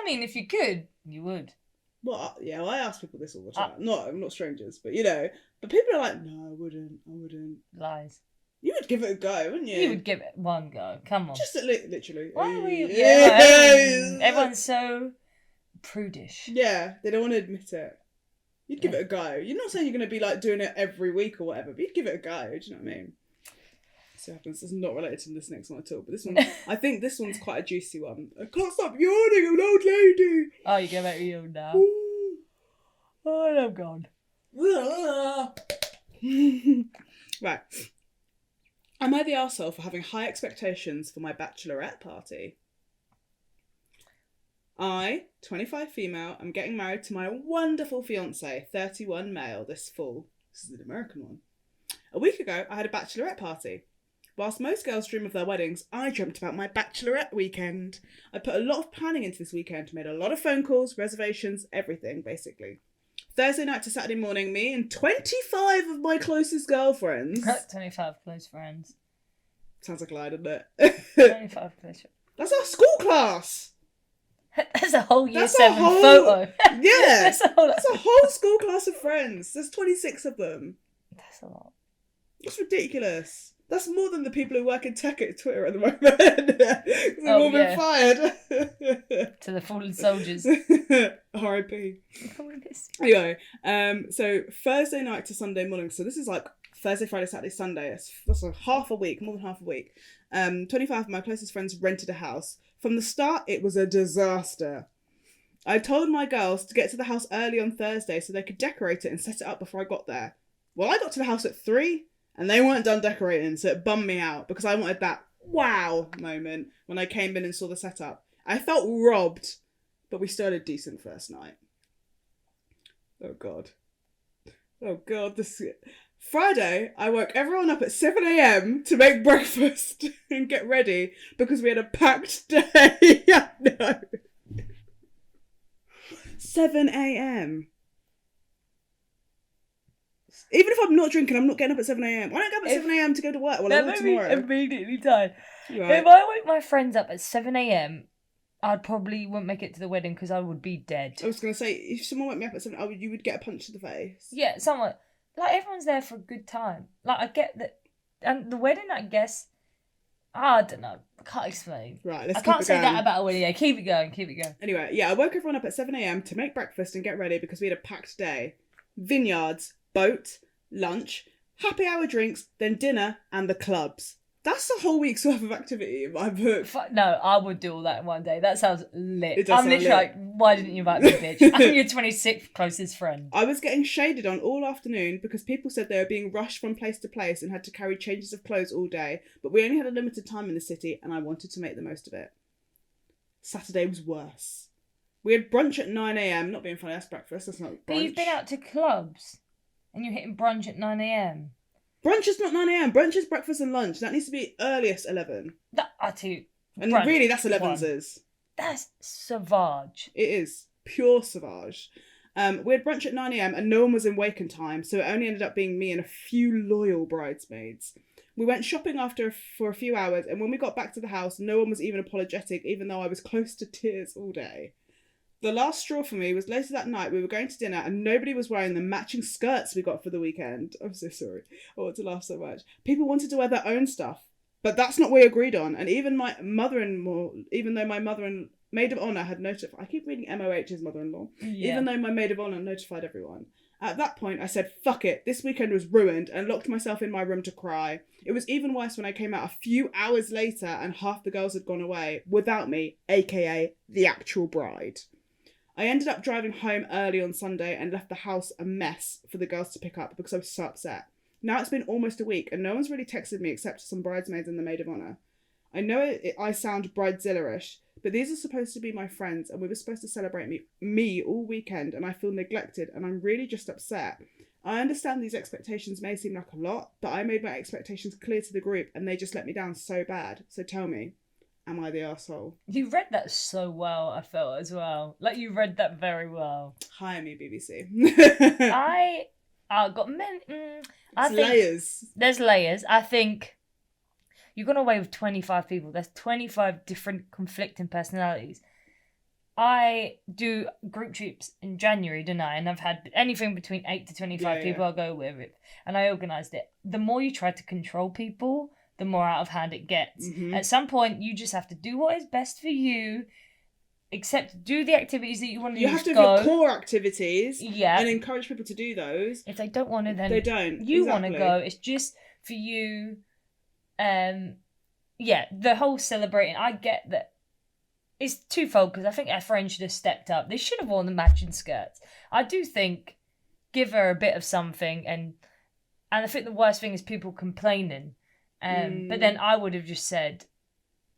mean, if you could, you would. Well, yeah, I ask people this all the time. Not strangers, but you know. But people are like, "No, I wouldn't. Lies. You would give it a go, wouldn't you? You would give it one go. Come on. Just literally. Why were you? Yeah. Everyone's so prudish. Yeah, they don't want to admit it. You'd give it a go. You're not saying you're going to be like doing it every week or whatever, but you'd give it a go. Do you know what I mean? So happens. It's not related to this next one at all. But this one, I think this one's quite a juicy one. I can't stop yawning. I'm an old lady. Oh, you go back to you now. Oh, I'm gone. Right. Am I the arsehole for having high expectations for my bachelorette party? I, 25 female, am getting married to my wonderful fiance, 31 male, this fall. This is an American one. A week ago, I had a bachelorette party. Whilst most girls dream of their weddings, I dreamt about my bachelorette weekend. I put a lot of planning into this weekend, made a lot of phone calls, reservations, everything, basically. Thursday night to Saturday morning, me and 25 of my closest girlfriends. 25 close friends. Sounds like a lie, doesn't it? 25 close friends. That's our school class. That's a whole year 7 photo. Yeah. That's a whole school class of friends. There's 26 of them. That's a lot. That's ridiculous. That's more than the people who work in tech at Twitter at the moment. They've all been fired. To the fallen soldiers. R.I.P. Anyway, so Thursday night to Sunday morning. So this is like Thursday, Friday, Saturday, Sunday. That's like half a week, more than half a week. 25 of my closest friends rented a house. From the start, it was a disaster. I told my girls to get to the house early on Thursday so they could decorate it and set it up before I got there. Well, I got to the house at 3 and they weren't done decorating, so it bummed me out because I wanted that wow moment when I came in and saw the setup. I felt robbed, but we still had a decent first night. Oh God, this Friday, I woke everyone up at 7 a.m. to make breakfast and get ready because we had a packed day. No. 7 a.m. Even if I'm not drinking, I'm not getting up at 7 a.m. I don't get up at 7 a.m. to go to work. Well, I will tomorrow. Immediately tired. Right. If I wake my friends up at 7 a.m, I'd probably wouldn't make it to the wedding because I would be dead. I was going to say, if someone woke me up at 7, you would get a punch to the face. Yeah, someone. Like, everyone's there for a good time. Like, I get that. And the wedding, I guess, I don't know. I can't explain. Right, let's I can't say that about a wedding. Yeah, keep it going. Anyway, yeah, I woke everyone up at 7 a.m. to make breakfast and get ready because we had a packed day. Vineyards, boat, lunch, happy hour drinks, then dinner and the clubs. That's a whole week's worth of activity in my book. No, I would do all that in one day. That sounds lit. It does I'm sound literally lit. like, why didn't you invite me, bitch? I'm your 26th closest friend. I was getting shaded on all afternoon because people said they were being rushed from place to place and had to carry changes of clothes all day, but we only had a limited time in the city and I wanted to make the most of it. Saturday was worse. We had brunch at 9 a.m. Not being funny, that's breakfast, that's not brunch. But you've been out to clubs and you're hitting brunch at 9 a.m. Brunch is not 9 a.m. Brunch is breakfast and lunch. That needs to be earliest 11. I tell you, And really, that's 11's. That's savage. It is. Pure savage. We had brunch at 9 a.m. and no one was in wake in time, so it only ended up being me and a few loyal bridesmaids. We went shopping for a few hours, and when we got back to the house, no one was even apologetic, even though I was close to tears all day. The last straw for me was later that night. We were going to dinner and nobody was wearing the matching skirts we got for the weekend. I'm so sorry. I want to laugh so much. People wanted to wear their own stuff, but that's not what we agreed on. And even my mother-in-law, even though my maid of honour had notified, I keep reading MOH's mother-in-law, even though my maid of honour notified everyone. At that point, I said, fuck it, this weekend was ruined, and locked myself in my room to cry. It was even worse when I came out a few hours later and half the girls had gone away, without me, aka the actual bride. I ended up driving home early on Sunday and left the house a mess for the girls to pick up because I was so upset. Now it's been almost a week and no one's really texted me except some bridesmaids and the maid of honour. I know I sound bridezilla-ish, but these are supposed to be my friends and we were supposed to celebrate me all weekend and I feel neglected and I'm really just upset. I understand these expectations may seem like a lot, but I made my expectations clear to the group and they just let me down so bad. So tell me, am I the arsehole? You read that so well, I felt, as well. Like, you read that very well. Hire me, BBC. I got many... I think layers. There's layers. I think you've gone away with 25 people. There's 25 different conflicting personalities. I do group trips in January, don't I? And I've had anything between 8 to 25 people I'll go with it. And I organised it. The more you try to control people, the more out of hand it gets. Mm-hmm. At some point, you just have to do what is best for you, except do the activities that you want to do. You have to have your core activities and encourage people to do those. If they don't want to, then they don't. You want to go. It's just for you. The whole celebrating, I get that. It's twofold because I think our friend should have stepped up. They should have worn the matching skirts. I do think give her a bit of something, and I think the worst thing is people complaining. But then I would have just said,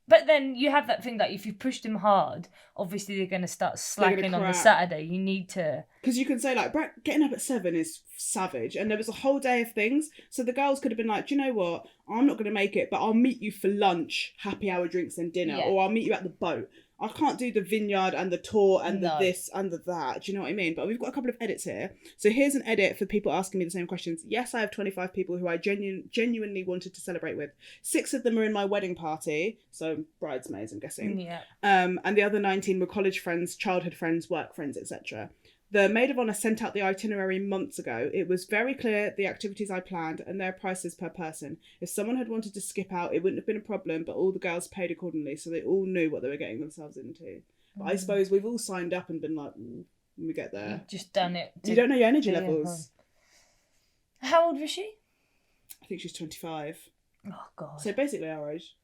but then you have that thing that if you push them hard, obviously they're going to start slacking on the Saturday. You need to... Because you can say, like, getting up at 7 is savage. And there was a whole day of things. So the girls could have been like, do you know what? I'm not going to make it, but I'll meet you for lunch, happy hour drinks and dinner. Yeah. Or I'll meet you at the boat. I can't do the vineyard and the tour and the this and the that. Do you know what I mean? But we've got a couple of edits here. So here's an edit for people asking me the same questions. Yes, I have 25 people who I genuinely wanted to celebrate with. 6 of them are in my wedding party. So bridesmaids, I'm guessing. Yeah. And the other 19 were college friends, childhood friends, work friends, etc. The maid of honour sent out the itinerary months ago. It was very clear the activities I planned and their prices per person. If someone had wanted to skip out, it wouldn't have been a problem, but all the girls paid accordingly, so they all knew what they were getting themselves into. But I suppose we've all signed up and been like, when we get there. You've just done it. You don't know your energy levels. How old was she? I think she's 25. Oh, God. So basically our age.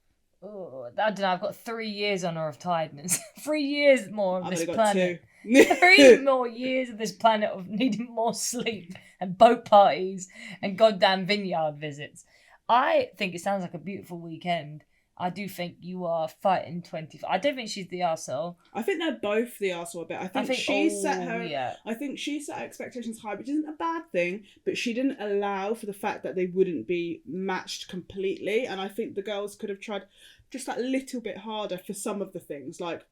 Oh, I don't know. I've got 3 years on her of tiredness. 3 years more of this planet. I've only got 2. 3 more years of this planet of needing more sleep and boat parties and goddamn vineyard visits. I think it sounds like a beautiful weekend. I do think you are fighting 25. I don't think she's the arsehole. I think they're both the arsehole a bit. I think she set expectations high, which isn't a bad thing, but she didn't allow for the fact that they wouldn't be matched completely. And I think the girls could have tried just that little bit harder for some of the things. Like,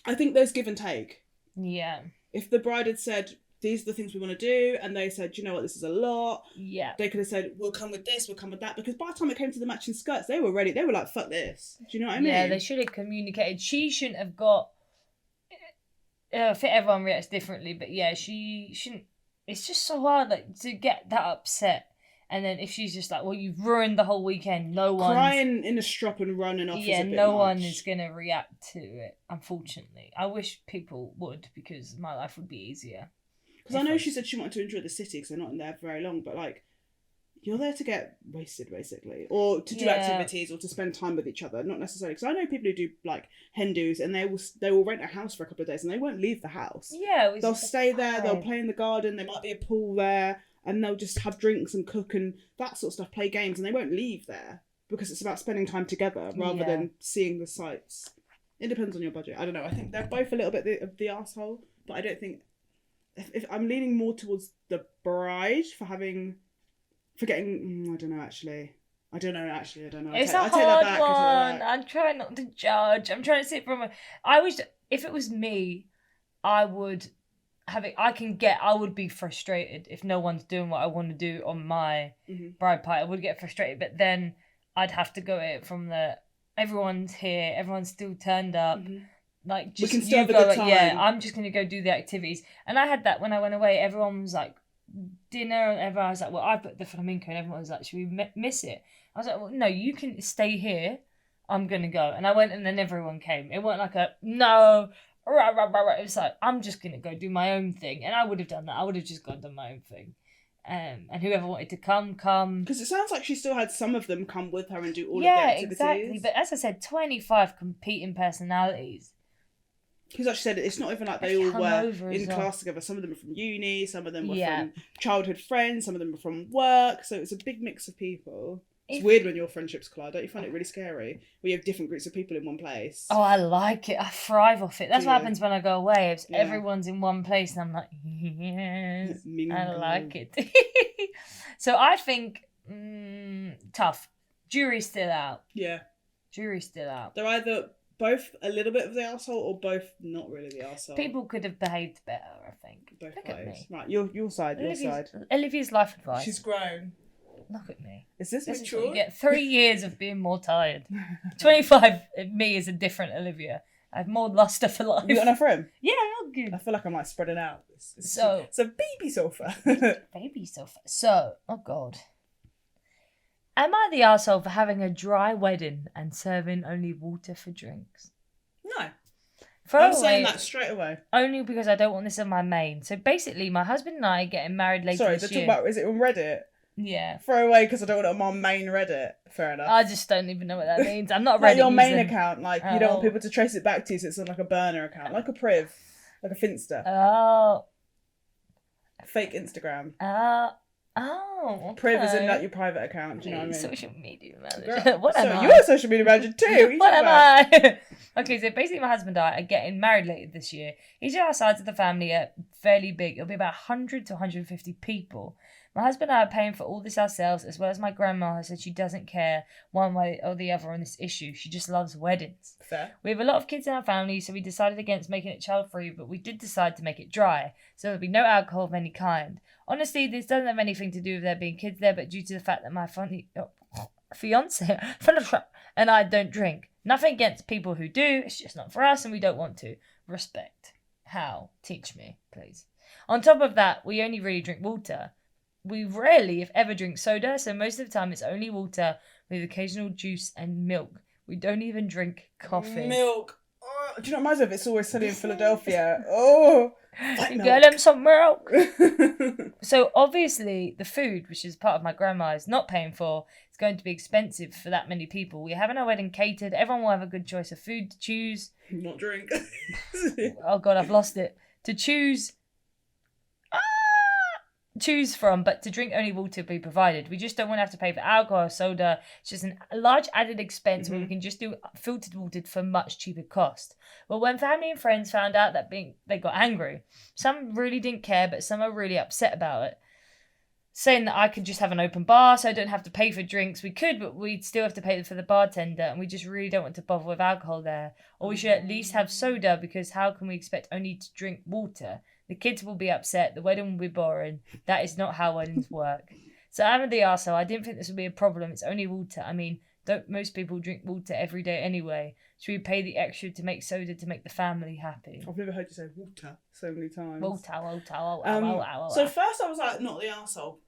I think there's give and take. Yeah. If the bride had said, these are the things we want to do, and they said, you know what, this is a lot. Yeah. They could have said, we'll come with this, we'll come with that. Because by the time it came to the matching skirts, they were ready. They were like, fuck this. Do you know what I mean? Yeah, they should have communicated. She shouldn't have got... I think everyone reacts differently, but yeah, she shouldn't... It's just so hard, like, to get that upset. And then if she's just like, well, you've ruined the whole weekend, no one... Crying in a strop and running off is a bit no much. one is going to react to it, unfortunately. I wish people would, because my life would be easier. Because I know she said she wanted to enjoy the city because they're not in there for very long, but, like, you're there to get wasted, basically. Or to do activities or to spend time with each other, not necessarily. Because I know people who do, like, Hindus, and they will rent a house for a couple of days and they won't leave the house. Yeah. They'll stay there, they'll play in the garden, there might be a pool there, and they'll just have drinks and cook and that sort of stuff, play games, and they won't leave there because it's about spending time together rather than seeing the sights. It depends on your budget. I don't know. I think they're both a little bit of the arsehole, but I don't think... If I'm leaning more towards the bride for getting... I don't know, actually. I don't know. It's a hard one. I'm trying not to judge. I'm trying to see it from if it was me, I would I would be frustrated if no one's doing what I want to do on my bride party. I would get frustrated, but then I'd have to go at it from everyone's here, everyone's still turned up. Like, just we can still you have a go, good time. yeah, I'm just going to go do the activities. And I had that when I went away. Everyone was like, dinner, and everyone was like, well, I put the flamenco, and everyone was like, should we miss it? I was like, well, no, you can stay here. I'm going to go. And I went, and then everyone came. It wasn't like no, rah, rah, rah, rah. It was like, I'm just going to go do my own thing. And I would have done that. I would have just gone done my own thing. And whoever wanted to come. Because it sounds like she still had some of them come with her and do all of the Yeah, activities. exactly. But as I said, 25 competing personalities. Because like she said, it's not even like they all were in class together. Some of them were from uni, some of them were from childhood friends, some of them were from work. So it's a big mix of people. It's weird when your friendships collide. Don't you find it really scary? We have different groups of people in one place. Oh, I like it. I thrive off it. That's what happens when I go away. If everyone's in one place, and I'm like, yes, I like it. So I think, tough. Jury's still out. Yeah. Jury's still out. They're either both a little bit of the arsehole or both not really the arsehole. People could have behaved better, I think. Both Look ways. at me. Right, your side. Olivia's life advice. She's grown. Look at me. Is this mature? You get 3 years of being more tired. 25, me is a different Olivia. I have more luster for life. You got enough room? Yeah, I'm good. I feel like I'm like spreading out. It's a baby sofa. Baby sofa. So, oh God. Am I the arsehole for having a dry wedding and serving only water for drinks? No. I'm saying that straight away. Only because I don't want this on my main. So basically, my husband and I are getting married later this year. Sorry, is it on Reddit? Yeah. Throw away because I don't want it on my main Reddit. Fair enough. I just don't even know what that means. I'm not Reddit like your main using. account, like you don't want people to trace it back to you, so it's on like a burner account, like a priv, like a Finsta. Oh. Fake Instagram. Okay. Priv is in like your private account. Do you know what I mean? Social media manager. What am I? You're a social media manager too. What am I? Okay, so basically my husband and I are getting married later this year. Each of our sides of the family are fairly big. It'll be about 100 to 150 people. My husband and I are paying for all this ourselves, as well as my grandma has said she doesn't care one way or the other on this issue. She just loves weddings. Fair. We have a lot of kids in our family, so we decided against making it child-free, but we did decide to make it dry, so there'll be no alcohol of any kind. Honestly, this doesn't have anything to do with there being kids there, but due to the fact that my fiance and I don't drink. Nothing against people who do, it's just not for us and we don't want to. Respect. How? Teach me, please. On top of that, we only really drink water. We rarely, if ever, drink soda, so most of the time it's only water with occasional juice and milk. We don't even drink coffee. Milk. Oh, do you know what reminds me of? It's Always Sunny in Philadelphia. Oh, get them some milk. So obviously the food, which is part of my grandma, is not paying for. It's going to be expensive for that many people. We're having our wedding catered. Everyone will have a good choice of food to choose. Not drink. Oh God, I've lost it. To choose from, but to drink only water will be provided. We just don't want to have to pay for alcohol or soda. It's just a large added expense when we can just do filtered water for much cheaper cost. But when family and friends found out they got angry. Some really didn't care, but some are really upset about it. Saying that I could just have an open bar so I don't have to pay for drinks. We could, but we'd still have to pay for the bartender, and we just really don't want to bother with alcohol there. Or we should at least have soda, because how can we expect only to drink water? The kids will be upset. The wedding will be boring. That is not how weddings work. So I'm the arsehole. I didn't think this would be a problem. It's only water. I mean, don't most people drink water every day anyway? Should we pay the extra to make soda to make the family happy? I've never heard you say water so many times. Water. So first I was like, not the arsehole.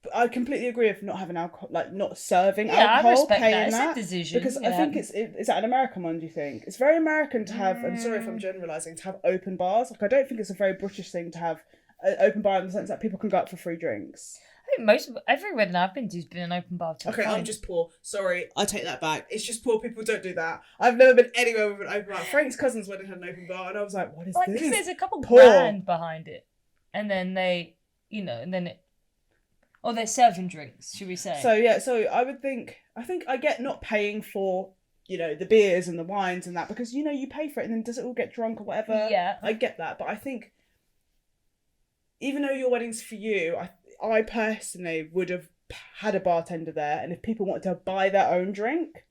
But I completely agree with not having alcohol, like not serving alcohol, I respect paying that. It's that. a decision. Because I think is that an American one, do you think? It's very American to have, I'm sorry if I'm generalising, to have open bars. Like I don't think it's a very British thing to have an open bar in the sense that people can go out for free drinks. I think every wedding I've been to has been an open bar. Okay, I'm just poor. Sorry, I take that back. It's just poor people don't do that. I've never been anywhere with an open bar. Frank's cousin's wedding had an open bar, and I was like, what is this? Because there's a couple grand behind it. And then they, or they're serving drinks, should we say? So I think I get not paying for, the beers and the wines and that, because, you pay for it and then does it all get drunk or whatever? Yeah. I get that, but I think even though your wedding's for you, I personally would have had a bartender there, and if people wanted to buy their own drink,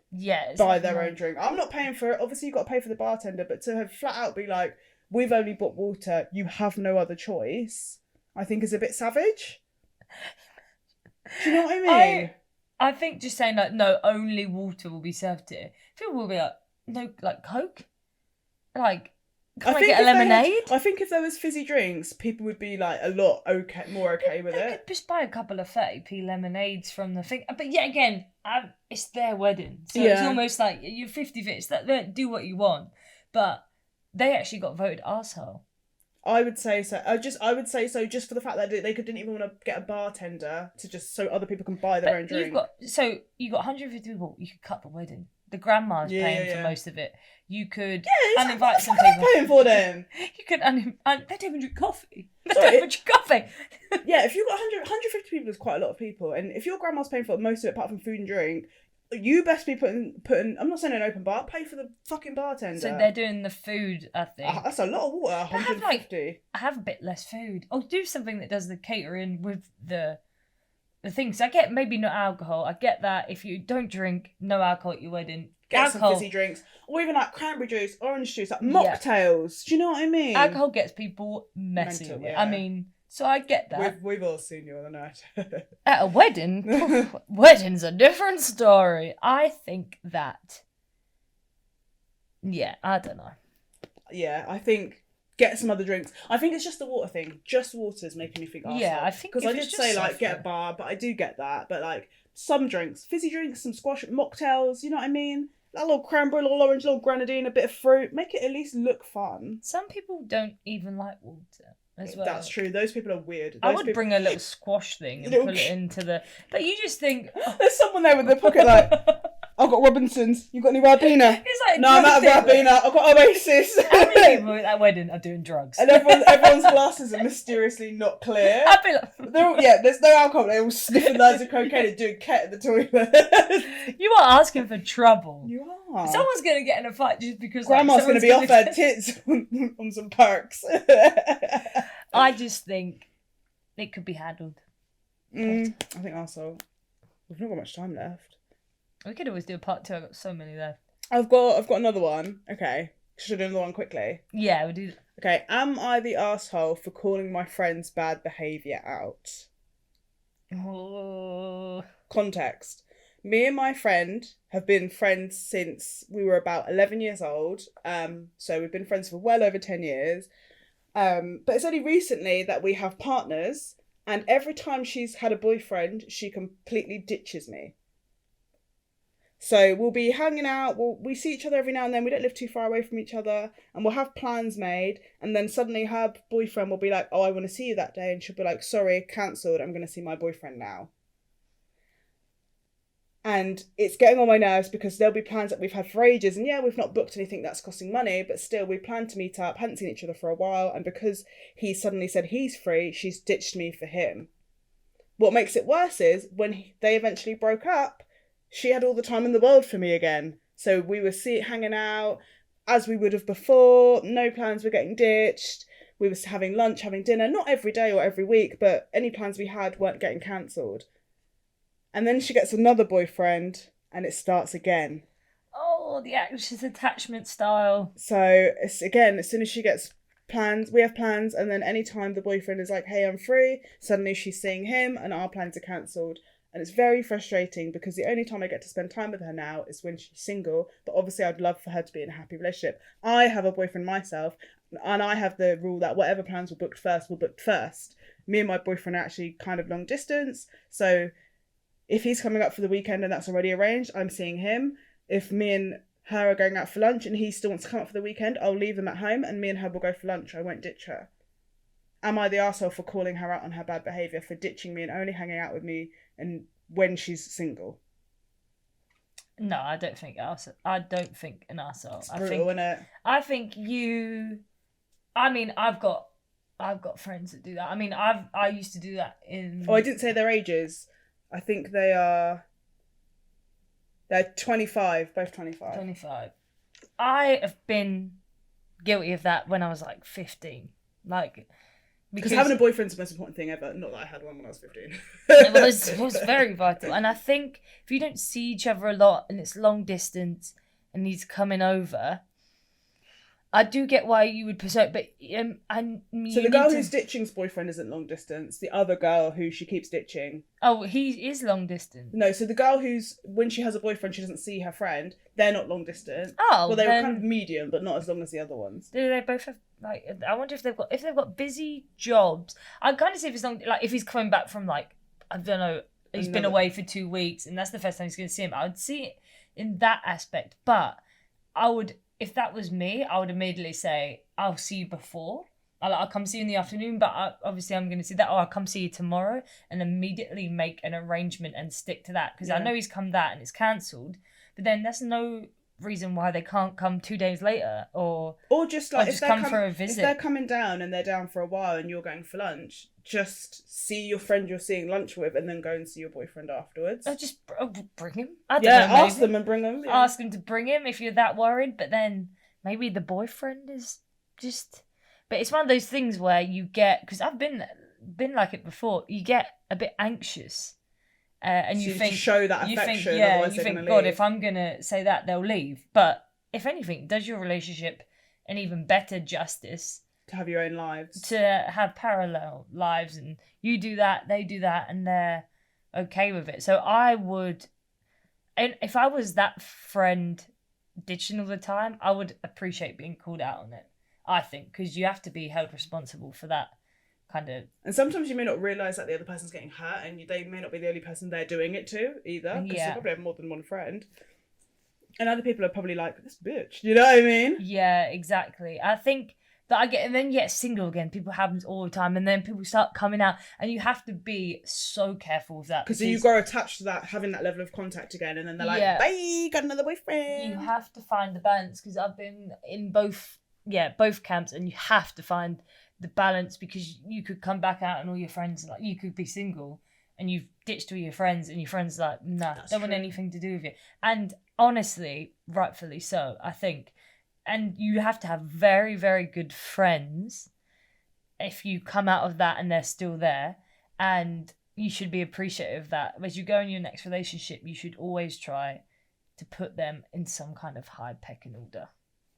buy their own drink. I'm not paying for it. Obviously, you've got to pay for the bartender, but to have flat out be like, we've only bought water, you have no other choice, I think is a bit savage. Do you know what I mean? I think just saying like, no, only water will be served here. People will be like, no, like Coke? Like, can I get a lemonade? I think if there was fizzy drinks, people would be like a lot more okay with They it. could just buy a couple of 30p lemonades from the thing. But yet again, it's their wedding. So it's almost like you're 50-50. They don't do what you want. But they actually got voted arsehole. I would say so. I would say so just for the fact that they didn't even want to get a bartender to just so other people can buy their own drink. You got 150 people. You could cut the wedding. The grandma's paying for most of it. You could uninvite some people. Paying for them. You could they don't even drink coffee. They don't even drink coffee. Yeah, if you've got 150 people, is quite a lot of people, and if your grandma's paying for most of it, apart from food and drink, you best be putting. I'm not saying an open bar. Pay for the fucking bartender. So they're doing the food, I think. That's a lot of water. 150. I have a bit less food. Or do something that does the catering with the things. I get maybe no alcohol. I get that if you don't drink, no alcohol at your wedding. Get alcohol, some fizzy drinks, or even like cranberry juice, orange juice, like mocktails. Do you know what I mean? Alcohol gets people messy. Mental, yeah. I mean, so I get that. We've all seen you on the night. At a wedding, wedding's a different story. I think that. Yeah, I don't know. Yeah, I think get some other drinks. I think it's just the water thing. Just water's making me think. Yeah, I think because I did say like get a bar, but I do get that. But like some drinks, fizzy drinks, some squash mocktails. You know what I mean? A little cranberry, a little orange, a little grenadine, a bit of fruit. Make it at least look fun. Some people don't even like water as well. That's true. Those people are weird. I would bring a little squash thing and put it into the... But you just think... Oh. There's someone there with their pocket like, I've got Robinsons. You got any Ribena? It's like no, I'm out of Ribena. I've got Oasis. How many people at that wedding are doing drugs? And everyone's glasses are mysteriously not clear. I'd be like... there's no alcohol. They're all sniffing loads of cocaine and doing ket in the toilet. You are asking for trouble. You are. Someone's going to get in a fight just because... Grandma's going to be off her tits on some perks. I just think it could be handled. I think also we've not got much time left. We could always do a part 2. I've got so many left. I've got another one. Okay. Should I do another one quickly? Yeah, we'll do. Okay. Am I the arsehole for calling my friend's bad behaviour out? Oh. Context. Me and my friend have been friends since we were about 11 years old. So we've been friends for well over 10 years. But it's only recently that we have partners, and every time she's had a boyfriend, she completely ditches me. So we'll be hanging out, we see each other every now and then, we don't live too far away from each other, and we'll have plans made, and then suddenly her boyfriend will be like, oh, I want to see you that day, and she'll be like, sorry, cancelled, I'm going to see my boyfriend now. And it's getting on my nerves because there'll be plans that we've had for ages, and yeah, we've not booked anything that's costing money, but still we planned to meet up, hadn't seen each other for a while, and because he suddenly said he's free, she's ditched me for him. What makes it worse is when they eventually broke up, she had all the time in the world for me again. So we were hanging out as we would have before, no plans were getting ditched, we were having lunch, having dinner, not every day or every week, but any plans we had weren't getting cancelled. And then she gets another boyfriend, and it starts again. Oh, the anxious attachment style. So, again, as soon as she gets plans, we have plans, and then anytime the boyfriend is like, hey, I'm free, suddenly she's seeing him, and our plans are cancelled. And it's very frustrating because the only time I get to spend time with her now is when she's single, but obviously I'd love for her to be in a happy relationship. I have a boyfriend myself, and I have the rule that whatever plans were booked first. Me and my boyfriend are actually kind of long distance, so... if he's coming up for the weekend and that's already arranged, I'm seeing him. If me and her are going out for lunch and he still wants to come up for the weekend, I'll leave him at home and me and her will go for lunch. I won't ditch her. Am I the arsehole for calling her out on her bad behaviour, for ditching me and only hanging out with me and when she's single? No, I don't think an arsehole. It's brutal, isn't it? I think I've got friends that do that. I mean, I used to do that in... Oh, I didn't say their ages. I think they're 25, both 25. 25. I have been guilty of that when I was like 15. Because having a boyfriend's the most important thing ever. Not that I had one when I was 15. it was very vital. And I think if you don't see each other a lot and it's long distance and he's coming over, I do get why you would pursue it, but So the girl who's ditching's boyfriend isn't long distance. The other girl who she keeps ditching. Oh, he is long distance. No, so the girl who's, when she has a boyfriend, she doesn't see her friend. They're not long distance. Oh, well, they were kind of medium, but not as long as the other ones. Do they both have like? I wonder if they've got busy jobs. I kind of see if it's long, like if he's coming back from like I don't know, he's been away for 2 weeks, and that's the first time he's going to see him. I would see it in that aspect, but I would. If that was me, I would immediately say, I'll see you before. I'll come see you in the afternoon, but obviously I'm going to see that. Or I'll come see you tomorrow and immediately make an arrangement and stick to that. Because I know he's come that and it's cancelled. But then that's no reason why they can't come 2 days later. Or just like just come for a visit. If they're coming down and they're down for a while and you're going for lunch, just see your friend you're seeing lunch with and then go and see your boyfriend afterwards. Or just bring him. I don't know, ask them and bring him. Yeah. Ask them to bring him if you're that worried. But then maybe the boyfriend is just... But it's one of those things where you get... Because I've been like it before. You get a bit anxious. And you think... show that affection. You think, God, if I'm going to say that, they'll leave. But if anything, does your relationship an even better justice... To have your own lives. To have parallel lives. And you do that, they do that, and they're okay with it. So I would... And if I was that friend ditching all the time, I would appreciate being called out on it. I think, because you have to be held responsible for that kind of... And sometimes you may not realise that the other person's getting hurt and they may not be the only person they're doing it to either, because they probably have more than one friend. And other people are probably like, this bitch, you know what I mean? Yeah, exactly. I think that and then you get single again. People happens all the time, and then people start coming out, and you have to be so careful with that. Because you grow attached to that, having that level of contact again, and then they're like, bye, got another boyfriend. You have to find the balance, because I've been in both camps, and you have to find the balance, because you could come back out and all your friends, like, you could be single and you've ditched all your friends and your friends are like, nah, don't want anything to do with you. And honestly, rightfully so, I think. And you have to have very, very good friends if you come out of that and they're still there. And you should be appreciative of that. As you go in your next relationship, you should always try to put them in some kind of high pecking order.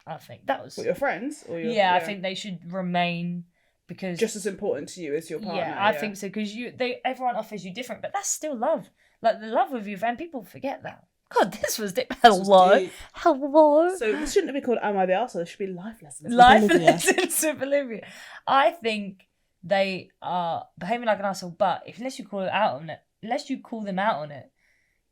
I think that was... What, your friends? Or your, I think they should remain, because... Just as important to you as your partner. Yeah, I think so, because everyone offers you different, but that's still love. Like, the love of your friend, people forget that. God, this was deep. Hello. Hello. So this shouldn't be called Am I the Arsehole? This should be Life Lessons. Life Lessons with Olivia. I think they are behaving like an arsehole, but unless you call them out on it,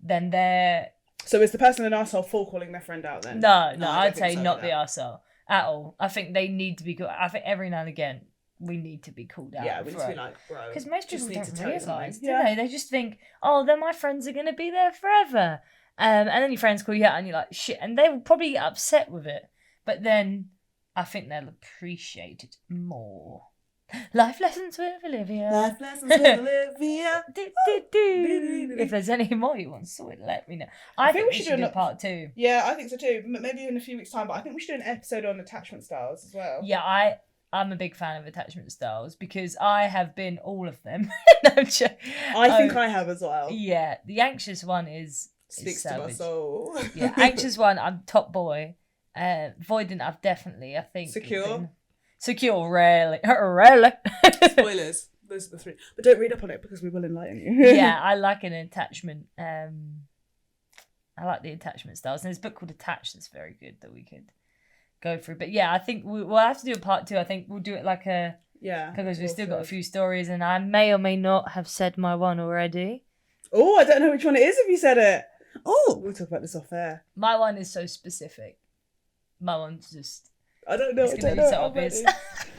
then they're... So is the person an arsehole for calling their friend out then? No, I'd say not the arsehole at all. I think they need to be called... I think every now and again, we need to be called out. Yeah, we need to be like, bro. Because most people don't realise, do they? They just think, oh, then my friends are going to be there forever. And then your friends call you out and you're like, shit. And they will probably get upset with it. But then I think they'll appreciate it more. Life Lessons with Olivia. Life Lessons with Olivia. If there's any more you want sorted, let me know. I think we should do part 2. Yeah, I think so too. Maybe in a few weeks' time. But I think we should do an episode on attachment styles as well. Yeah, I'm a big fan of attachment styles, because I have been all of them. I think I have as well. Yeah, the anxious one is... Speaks to my soul. Yeah, anxious one, I'm top boy. Avoidant, I've definitely, I think. Secure, rarely. Spoilers. Those are the 3. But don't read up on it, because we will enlighten you. Yeah, I like an attachment. I like the attachment styles. And there's a book called Attached that's very good that we could go through. But yeah, I think we'll have to do a part 2. I think we'll do it like a... Yeah. Because we've still got a few stories, and I may or may not have said my one already. Oh, I don't know which one it is if you said it. Oh, we'll talk about this off air. My one is so specific. My one's just... I don't know. It's going to be so obvious.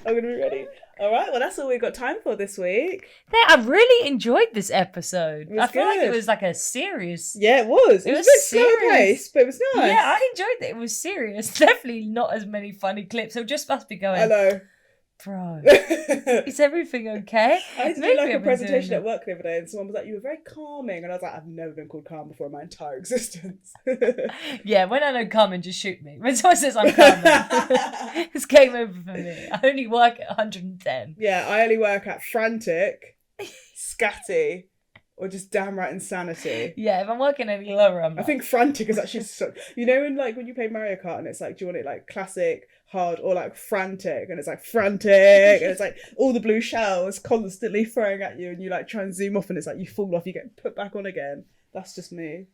I'm going to be ready. All right, well, that's all we've got time for this week. I really enjoyed this episode. I feel like it was like a serious... Yeah, it was. It was a bit slow paced, but it was nice. Yeah, I enjoyed it. It was serious. Definitely not as many funny clips. It'll just must be going... I know. Bro, is everything okay? I had to do like a presentation at work the other day, and someone was like, you were very calming, and I was like, I've never been called calm before in my entire existence. Yeah, when I know calming, just shoot me. When someone says I'm calming, it's game over for me. I only work at 110. Yeah, I only work at frantic, scatty, or just damn right insanity. Yeah, if I'm working any lower, I'm I like, think frantic is actually so, you know, in like when you play Mario Kart and it's like, do you want it like classic, hard, or like frantic? And it's like frantic, and it's like all the blue shells constantly throwing at you, and you like try and zoom off, and it's like you fall off, you get put back on again. That's just me.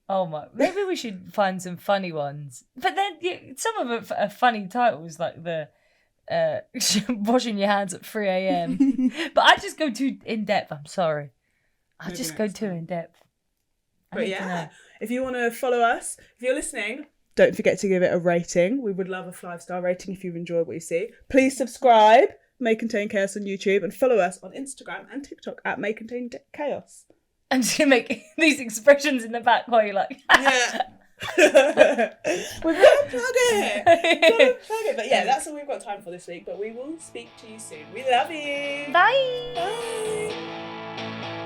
oh my, maybe we should find some funny ones. But then some of it are funny titles, like the washing your hands at 3 a.m. But I just go too in depth. I'm sorry. I Maybe just go next too time. in depth. But yeah, if you want to follow us, if you're listening, don't forget to give it a rating. We would love a 5-star rating if you've enjoyed what you see. Please subscribe, May Contain Chaos on YouTube, and follow us on Instagram and TikTok at May Contain Chaos. I'm just gonna make these expressions in the back while you're like, Yeah. We've got to plug it. But yeah, that's all we've got time for this week. But we will speak to you soon. We love you. bye. Bye.